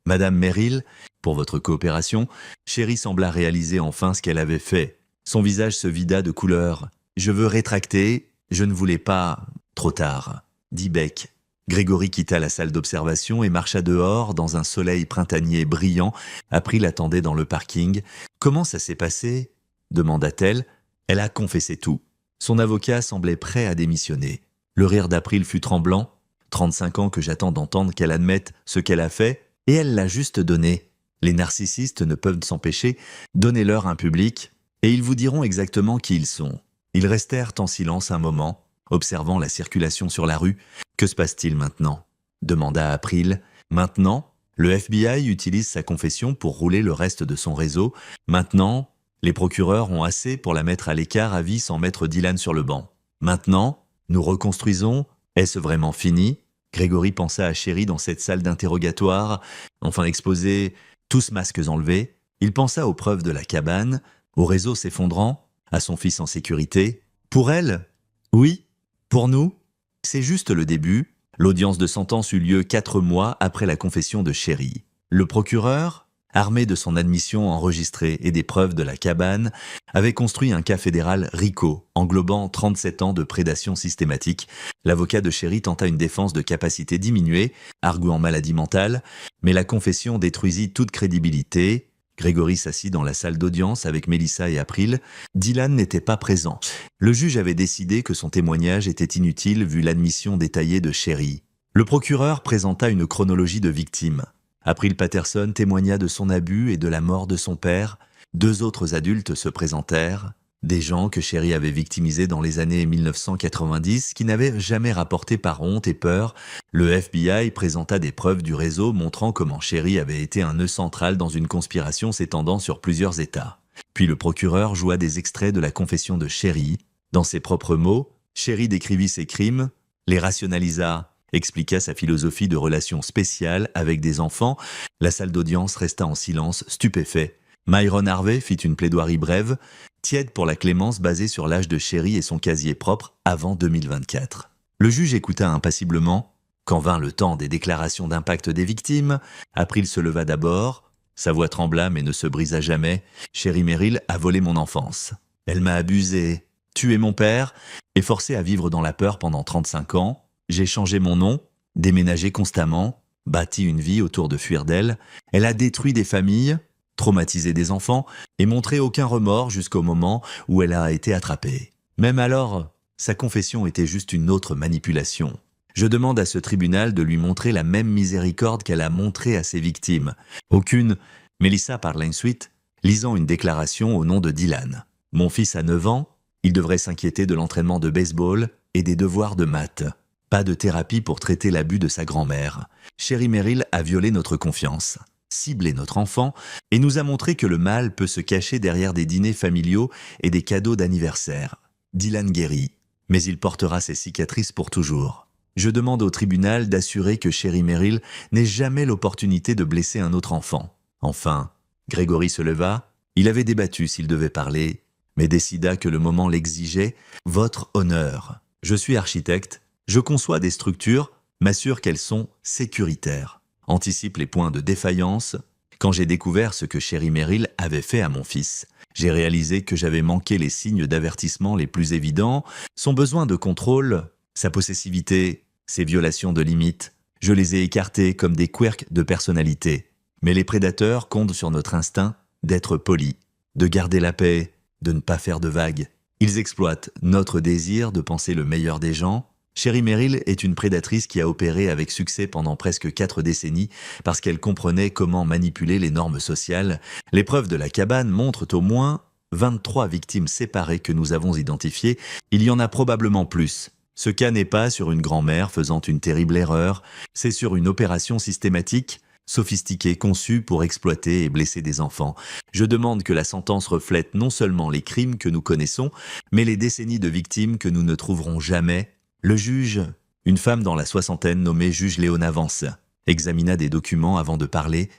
Madame Merrill, pour votre coopération. » Chérie sembla réaliser enfin ce qu'elle avait fait. Son visage se vida de couleur. « Je veux rétracter, je ne voulais pas... » Trop tard, dit Beck. Grégory quitta la salle d'observation et marcha dehors dans un soleil printanier brillant. April l'attendait dans le parking. « Comment ça s'est passé ?» demanda-t-elle. Elle a confessé tout. Son avocat semblait prêt à démissionner. Le rire d'April fut tremblant. 35 ans que j'attends d'entendre qu'elle admette ce qu'elle a fait, et elle l'a juste donné. Les narcissistes ne peuvent s'empêcher. Donnez-leur un public, et ils vous diront exactement qui ils sont. Ils restèrent en silence un moment, observant la circulation sur la rue. « Que se passe-t-il maintenant ?» demanda April. « Maintenant, le FBI utilise sa confession pour rouler le reste de son réseau. Maintenant, les procureurs ont assez pour la mettre à l'écart à vie sans mettre Dylan sur le banc. Maintenant, nous reconstruisons. Est-ce vraiment fini ?» Grégory pensa à Chérie dans cette salle d'interrogatoire, enfin exposée, tous masques enlevés. Il pensa aux preuves de la cabane, au réseau s'effondrant, à son fils en sécurité. Pour elle ? Oui. Pour nous ? C'est juste le début. L'audience de sentence eut lieu 4 mois après la confession de Chérie. Le procureur, armé de son admission enregistrée et des preuves de la cabane, avait construit un cas fédéral RICO, englobant 37 ans de prédation systématique. L'avocat de Chérie tenta une défense de capacité diminuée, arguant maladie mentale, mais la confession détruisit toute crédibilité. Grégory s'assit dans la salle d'audience avec Mélissa et April. Dylan n'était pas présent. Le juge avait décidé que son témoignage était inutile vu l'admission détaillée de Chérie. Le procureur présenta une chronologie de victimes. April Patterson témoigna de son abus et de la mort de son père. 2 autres adultes se présentèrent. Des gens que Chérie avait victimisés dans les années 1990 qui n'avaient jamais rapporté par honte et peur. Le FBI présenta des preuves du réseau montrant comment Chérie avait été un nœud central dans une conspiration s'étendant sur plusieurs États. Puis le procureur joua des extraits de la confession de Chérie. Dans ses propres mots, Chérie décrivit ses crimes, les rationalisa, expliqua sa philosophie de relations spéciales avec des enfants. La salle d'audience resta en silence, stupéfait. Myron Harvey fit une plaidoirie brève, tiède pour la clémence basée sur l'âge de Chérie et son casier propre avant 2024. Le juge écouta impassiblement. Quand vint le temps des déclarations d'impact des victimes, April se leva d'abord. Sa voix trembla mais ne se brisa jamais. « Chérie Merrill a volé mon enfance. Elle m'a abusé, tué mon père et forcé à vivre dans la peur pendant 35 ans. J'ai changé mon nom, déménagé constamment, bâti une vie autour de fuir d'elle. Elle a détruit des familles. traumatiser des enfants et montrer aucun remords jusqu'au moment où elle a été attrapée. Même alors, sa confession était juste une autre manipulation. Je demande à ce tribunal de lui montrer la même miséricorde qu'elle a montrée à ses victimes. Aucune. Melissa parle ensuite, lisant une déclaration au nom de Dylan. Mon fils a 9 ans, il devrait s'inquiéter de l'entraînement de baseball et des devoirs de maths. Pas de thérapie pour traiter l'abus de sa grand-mère. Sherry Merrill a violé notre confiance, ciblé notre enfant et nous a montré que le mal peut se cacher derrière des dîners familiaux et des cadeaux d'anniversaire. Dylan guérit, mais il portera ses cicatrices pour toujours. Je demande au tribunal d'assurer que Sherry Merrill n'ait jamais l'opportunité de blesser un autre enfant. Enfin, Gregory se leva, il avait débattu s'il devait parler, mais décida que le moment l'exigeait. Votre honneur. Je suis architecte, je conçois des structures, m'assure qu'elles sont sécuritaires, anticipe les points de défaillance. Quand j'ai découvert ce que Sherry Merrill avait fait à mon fils, j'ai réalisé que j'avais manqué les signes d'avertissement les plus évidents, son besoin de contrôle, sa possessivité, ses violations de limites. Je les ai écartés comme des quirks de personnalité. Mais les prédateurs comptent sur notre instinct d'être polis, de garder la paix, de ne pas faire de vagues. Ils exploitent notre désir de penser le meilleur des gens. Sherry Merrill est une prédatrice qui a opéré avec succès pendant presque 4 décennies parce qu'elle comprenait comment manipuler les normes sociales. Les preuves de la cabane montrent au moins 23 victimes séparées que nous avons identifiées. Il y en a probablement plus. Ce cas n'est pas sur une grand-mère faisant une terrible erreur, c'est sur une opération systématique, sophistiquée, conçue pour exploiter et blesser des enfants. Je demande que la sentence reflète non seulement les crimes que nous connaissons, mais les décennies de victimes que nous ne trouverons jamais. Le juge, une femme dans la soixantaine nommée juge Léona Vance, examina des documents avant de parler.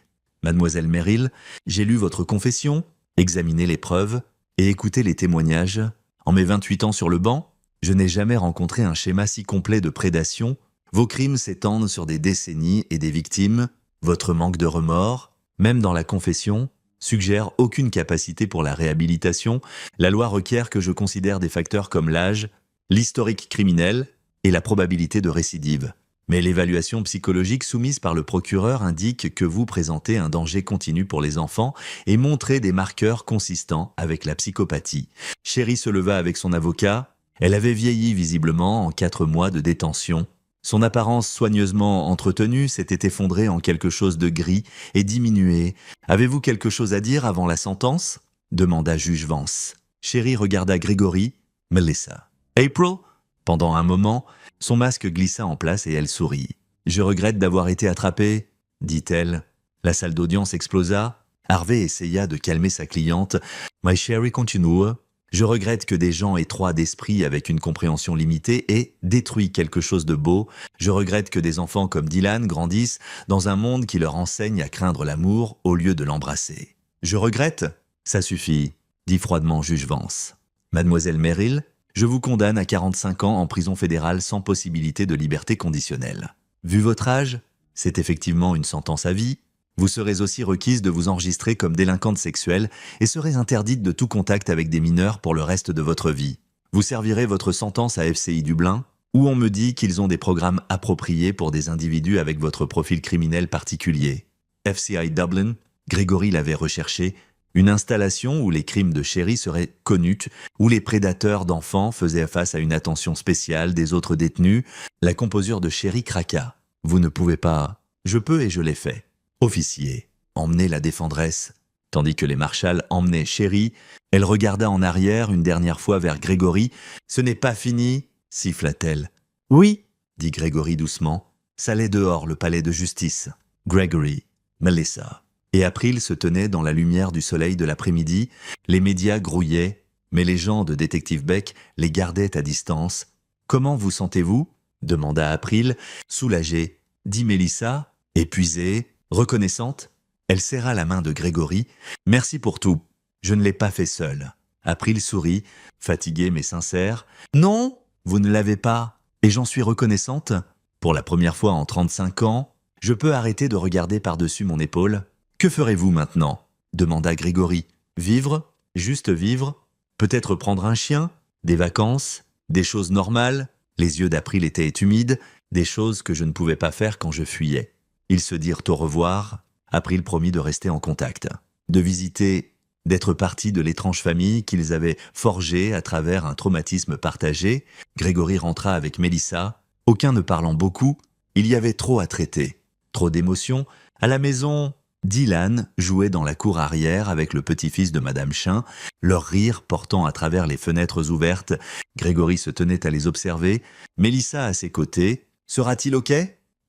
Mademoiselle Merrill, j'ai lu votre confession, examiné les preuves et écouté les témoignages. En mes 28 ans sur le banc, je n'ai jamais rencontré un schéma si complet de prédation. Vos crimes s'étendent sur des décennies et des victimes. Votre manque de remords, même dans la confession, suggère aucune capacité pour la réhabilitation. La loi requiert que je considère des facteurs comme l'âge, l'historique criminel et la probabilité de récidive. Mais l'évaluation psychologique soumise par le procureur indique que vous présentez un danger continu pour les enfants et montrez des marqueurs consistants avec la psychopathie. Sherry se leva avec son avocat. Elle avait vieilli visiblement en 4 mois de détention. Son apparence soigneusement entretenue s'était effondrée en quelque chose de gris et diminué. « Avez-vous quelque chose à dire avant la sentence ?» demanda juge Vance. Sherry regarda Gregory, Melissa. « April ?» Pendant un moment, son masque glissa en place et elle sourit. « Je regrette d'avoir été attrapée, » dit-elle. La salle d'audience explosa. Harvey essaya de calmer sa cliente. « My Sherry continue. » Je regrette que des gens étroits d'esprit avec une compréhension limitée aient détruit quelque chose de beau. Je regrette que des enfants comme Dylan grandissent dans un monde qui leur enseigne à craindre l'amour au lieu de l'embrasser. Je regrette ? Ça suffit, dit froidement juge Vance. Mademoiselle Merrill, je vous condamne à 45 ans en prison fédérale sans possibilité de liberté conditionnelle. Vu votre âge, c'est effectivement une sentence à vie. Vous serez aussi requise de vous enregistrer comme délinquante sexuelle et serez interdite de tout contact avec des mineurs pour le reste de votre vie. Vous servirez votre sentence à FCI Dublin, où on me dit qu'ils ont des programmes appropriés pour des individus avec votre profil criminel particulier. FCI Dublin, Gregory l'avait recherché, une installation où les crimes de Sherry seraient connus, où les prédateurs d'enfants faisaient face à une attention spéciale des autres détenus. La composure de Sherry craqua. Vous ne pouvez pas. Je peux et je l'ai fait. Officier, emmenez la défendresse. Tandis que les marshals emmenaient Sherry, elle regarda en arrière une dernière fois vers Gregory. « Ce n'est pas fini » siffla-t-elle. « Oui » dit Gregory doucement. « Ça l'est dehors, le palais de justice. » Gregory, Melissa. Et April se tenait dans la lumière du soleil de l'après-midi. Les médias grouillaient, mais les gens de Détective Beck les gardaient à distance. « Comment vous sentez-vous » demanda April. « Soulagée » dit Melissa, épuisée. Reconnaissante, elle serra la main de Gregory. « Merci pour tout. Je ne l'ai pas fait seule. » April sourit, fatiguée mais sincère. « Non, vous ne l'avez pas. Et j'en suis reconnaissante. Pour la première fois en 35 ans, je peux arrêter de regarder par-dessus mon épaule. Que ferez-vous maintenant ?» demanda Gregory. « Vivre, juste vivre. Peut-être prendre un chien, des vacances, des choses normales. » Les yeux d'April étaient humides, des choses que je ne pouvais pas faire quand je fuyais. Ils se dirent au revoir. April promit de rester en contact. de visiter, d'être partis de l'étrange famille qu'ils avaient forgée à travers un traumatisme partagé. Grégory rentra avec Mélissa, aucun ne parlant beaucoup, il y avait trop à traiter, trop d'émotions. À la maison, Dylan jouait dans la cour arrière avec le petit-fils de Madame Chin, leur rire portant à travers les fenêtres ouvertes. Grégory se tenait à les observer, Mélissa à ses côtés. « Sera-t-il OK ?»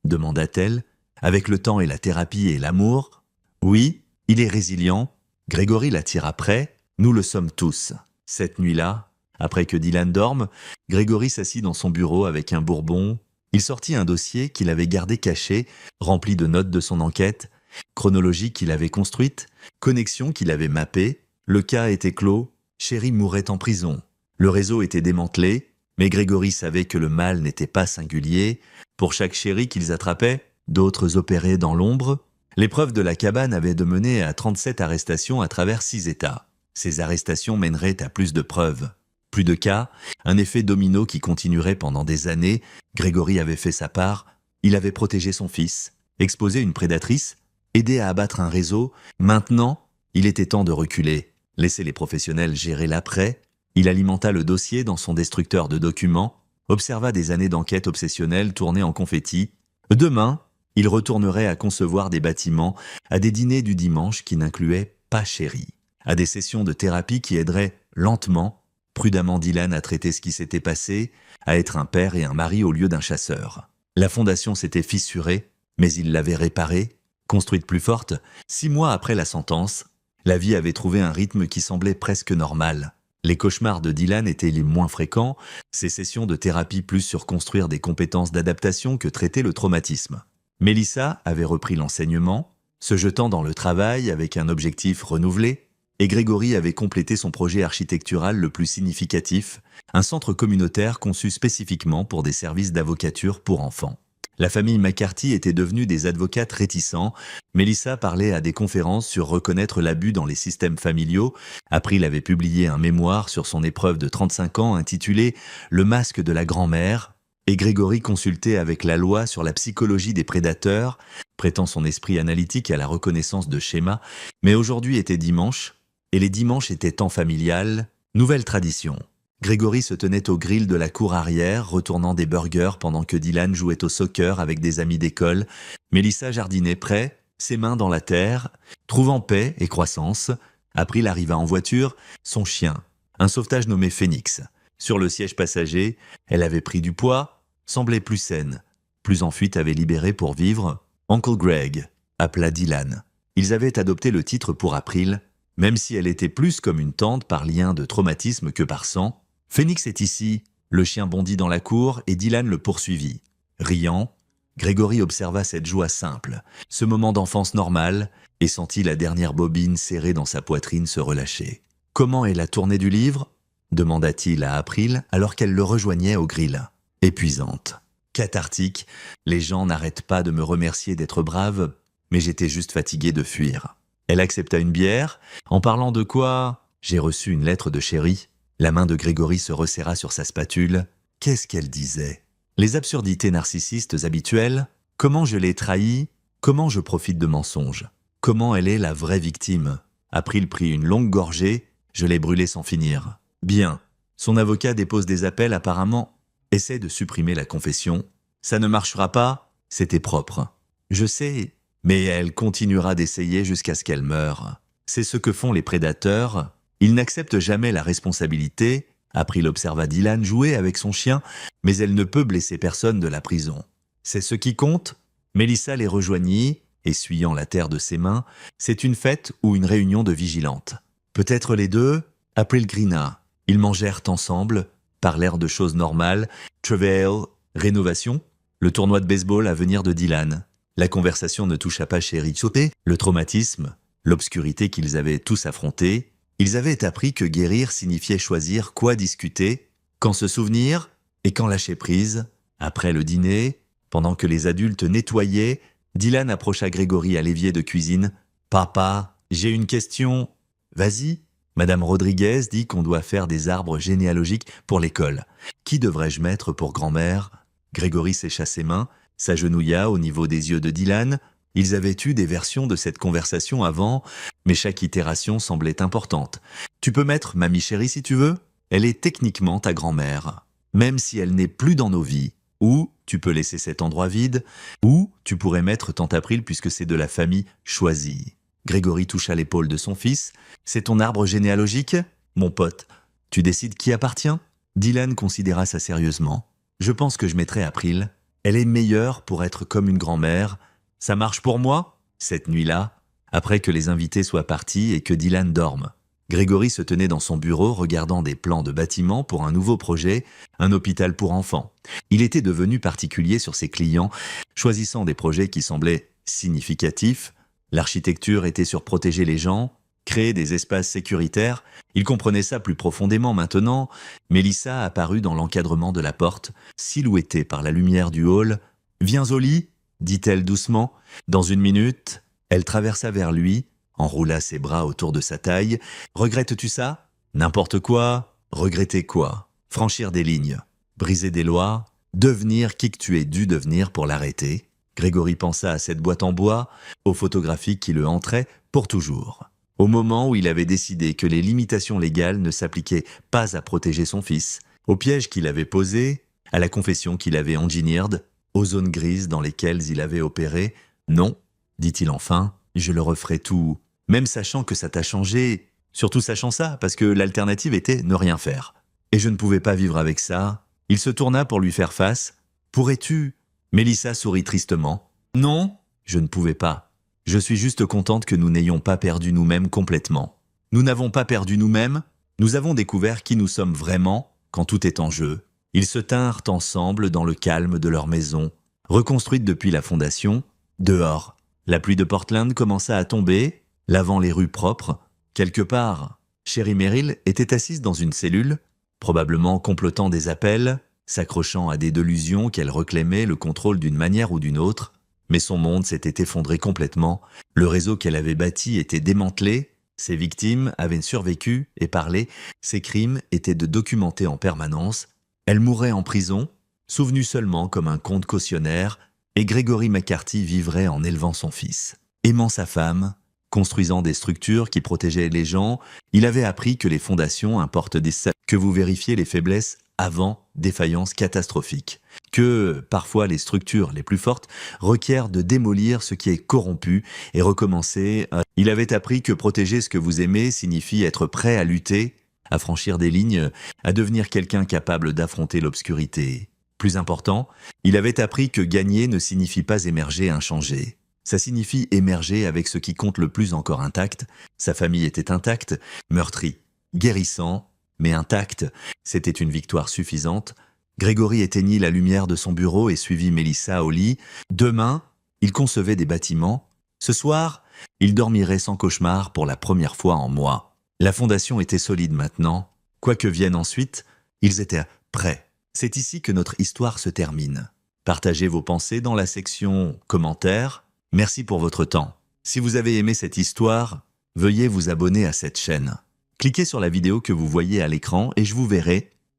demanda-t-elle. « Avec le temps et la thérapie et l'amour ?»« Oui, il est résilient. » Grégory l'attira près. « Nous le sommes tous. » Cette nuit-là, après que Dylan dorme, Grégory s'assit dans son bureau avec un bourbon. Il sortit un dossier qu'il avait gardé caché, rempli de notes de son enquête, chronologie qu'il avait construite, connexion qu'il avait mappée. Le cas était clos, Chéri mourait en prison. Le réseau était démantelé, mais Grégory savait que le mal n'était pas singulier. Pour chaque Chéri qu'ils attrapaient, d'autres opéraient dans l'ombre. Les preuves de la cabane avaient de mener à 37 arrestations à travers 6 États. Ces arrestations mèneraient à plus de preuves. Plus de cas, un effet domino qui continuerait pendant des années. Grégory avait fait sa part, il avait protégé son fils, exposé une prédatrice, aidé à abattre un réseau. Maintenant, il était temps de reculer, laisser les professionnels gérer l'après. Il alimenta le dossier dans son destructeur de documents, observa des années d'enquête obsessionnelle tournées en confetti. Demain, il retournerait à concevoir des bâtiments, à des dîners du dimanche qui n'incluaient pas Chéri, à des sessions de thérapie qui aideraient lentement, prudemment Dylan à traiter ce qui s'était passé, à être un père et un mari au lieu d'un chasseur. La fondation s'était fissurée, mais il l'avait réparée, construite plus forte. 6 mois après la sentence, la vie avait trouvé un rythme qui semblait presque normal. Les cauchemars de Dylan étaient les moins fréquents, ses sessions de thérapie plus sur construire des compétences d'adaptation que traiter le traumatisme. Mélissa avait repris l'enseignement, se jetant dans le travail avec un objectif renouvelé, et Grégory avait complété son projet architectural le plus significatif, un centre communautaire conçu spécifiquement pour des services d'avocature pour enfants. La famille McCarthy était devenue des advocates réticents. Mélissa parlait à des conférences sur reconnaître l'abus dans les systèmes familiaux. April avait publié un mémoire sur son épreuve de 35 ans intitulé « Le masque de la grand-mère ». Et Grégory consultait avec la loi sur la psychologie des prédateurs, prêtant son esprit analytique à la reconnaissance de schémas. Mais aujourd'hui était dimanche, et les dimanches étaient temps familial, nouvelle tradition. Grégory se tenait au grill de la cour arrière, retournant des burgers pendant que Dylan jouait au soccer avec des amis d'école. Mélissa jardinait près, ses mains dans la terre, trouvant paix et croissance. April arriva en voiture, son chien, un sauvetage nommé Phoenix. Sur le siège passager, elle avait pris du poids, semblait plus saine, plus en fuite avait libéré pour vivre. Uncle Greg, appela Dylan. Ils avaient adopté le titre pour April, même si elle était plus comme une tante par lien de traumatisme que par sang. Phoenix est ici. Le chien bondit dans la cour et Dylan le poursuivit. Riant, Grégory observa cette joie simple, ce moment d'enfance normale, et sentit la dernière bobine serrée dans sa poitrine se relâcher. « Comment est la tournée du livre ?» demanda-t-il à April alors qu'elle le rejoignait au grill. Épuisante, cathartique, les gens n'arrêtent pas de me remercier d'être brave, mais j'étais juste fatigué de fuir. Elle accepta une bière, en parlant de quoi « J'ai reçu une lettre de Chéri ». La main de Grégory se resserra sur sa spatule. Qu'est-ce qu'elle disait? Les absurdités narcissistes habituelles, comment je l'ai trahi, comment je profite de mensonges, comment elle est la vraie victime. April prit une longue gorgée, je l'ai brûlée sans finir. Bien, son avocat dépose des appels apparemment. Essaie de supprimer la confession. Ça ne marchera pas, c'était propre. Je sais, mais elle continuera d'essayer jusqu'à ce qu'elle meure. C'est ce que font les prédateurs. Ils n'acceptent jamais la responsabilité. April observa Dylan jouer avec son chien, mais elle ne peut blesser personne de la prison. C'est ce qui compte. Mélissa les rejoignit, essuyant la terre de ses mains. C'est une fête ou une réunion de vigilantes. Peut-être les deux. April grina. Ils mangèrent ensemble, parlèrent de choses normales, travail, rénovation, le tournoi de baseball à venir de Dylan. La conversation ne toucha pas Chéri Chopé, le traumatisme, l'obscurité qu'ils avaient tous affronté. Ils avaient appris que guérir signifiait choisir quoi discuter, quand se souvenir et quand lâcher prise. Après le dîner, pendant que les adultes nettoyaient, Dylan approcha Grégory à l'évier de cuisine. « Papa, j'ai une question. »« Vas-y. » Madame Rodriguez dit qu'on doit faire des arbres généalogiques pour l'école. Qui devrais-je mettre pour grand-mère? Grégory sécha ses mains, s'agenouilla au niveau des yeux de Dylan. Ils avaient eu des versions de cette conversation avant, mais chaque itération semblait importante. Tu peux mettre Mamie chérie si tu veux, elle est techniquement ta grand-mère, même si elle n'est plus dans nos vies. Ou tu peux laisser cet endroit vide, ou tu pourrais mettre Tante April puisque c'est de la famille choisie. Grégory toucha l'épaule de son fils. C'est ton arbre généalogique? Mon pote, tu décides qui appartient? Dylan considéra ça sérieusement. Je pense que je mettrai April. Elle est meilleure pour être comme une grand-mère. Ça marche pour moi? Cette nuit-là, après que les invités soient partis et que Dylan dorme. Grégory se tenait dans son bureau regardant des plans de bâtiments pour un nouveau projet, un hôpital pour enfants. Il était devenu particulier sur ses clients, choisissant des projets qui semblaient significatifs. L'architecture était sur protéger les gens, créer des espaces sécuritaires. Il comprenait ça plus profondément maintenant. Mélissa apparut dans l'encadrement de la porte, silhouettée par la lumière du hall. « Viens au lit » dit-elle doucement. Dans une minute, elle traversa vers lui, enroula ses bras autour de sa taille. « Regrettes-tu ça? N'importe quoi. Regretter quoi? Franchir des lignes, briser des lois, devenir qui que tu aies dû devenir pour l'arrêter. » Grégory pensa à cette boîte en bois, aux photographies qui le hantraient pour toujours. Au moment où il avait décidé que les limitations légales ne s'appliquaient pas à protéger son fils, aux pièges qu'il avait posés, à la confession qu'il avait engineered, aux zones grises dans lesquelles il avait opéré. « Non, dit-il enfin, je le referai tout, même sachant que ça t'a changé, surtout sachant ça, parce que l'alternative était ne rien faire. Et je ne pouvais pas vivre avec ça. » Il se tourna pour lui faire face. « Pourrais-tu » Mélissa sourit tristement. « Non, je ne pouvais pas. Je suis juste contente que nous n'ayons pas perdu nous-mêmes complètement. Nous n'avons pas perdu nous-mêmes, nous avons découvert qui nous sommes vraiment quand tout est en jeu. » Ils se tinrent ensemble dans le calme de leur maison, reconstruite depuis la fondation. Dehors, la pluie de Portland commença à tomber, lavant les rues propres. Quelque part, Sherry Merrill était assise dans une cellule, probablement complotant des appels, s'accrochant à des delusions qu'elle réclamait le contrôle d'une manière ou d'une autre. Mais son monde s'était effondré complètement. Le réseau qu'elle avait bâti était démantelé. Ses victimes avaient survécu et parlé. Ses crimes étaient de documenter en permanence. Elle mourait en prison, souvenue seulement comme un conte cautionnaire, et Grégory McCarthy vivrait en élevant son fils. Aimant sa femme, construisant des structures qui protégeaient les gens, il avait appris que les fondations importent que vous vérifiez les faiblesses avant défaillance catastrophique, que parfois les structures les plus fortes requièrent de démolir ce qui est corrompu et recommencer. Il avait appris que protéger ce que vous aimez signifie être prêt à lutter, à franchir des lignes, à devenir quelqu'un capable d'affronter l'obscurité. Plus important, il avait appris que gagner ne signifie pas émerger inchangé. Ça signifie émerger avec ce qui compte le plus encore intact. Sa famille était intacte, meurtrie, guérissant, mais intacte. C'était une victoire suffisante. Grégory éteignit la lumière de son bureau et suivit Mélissa au lit. Demain, il concevait des bâtiments. Ce soir, il dormirait sans cauchemar pour la première fois en mois. La fondation était solide maintenant. Quoi que vienne ensuite, ils étaient prêts. C'est ici que notre histoire se termine. Partagez vos pensées dans la section commentaires. Merci pour votre temps. Si vous avez aimé cette histoire, veuillez vous abonner à cette chaîne. Cliquez sur la vidéo que vous voyez à l'écran et je vous verrai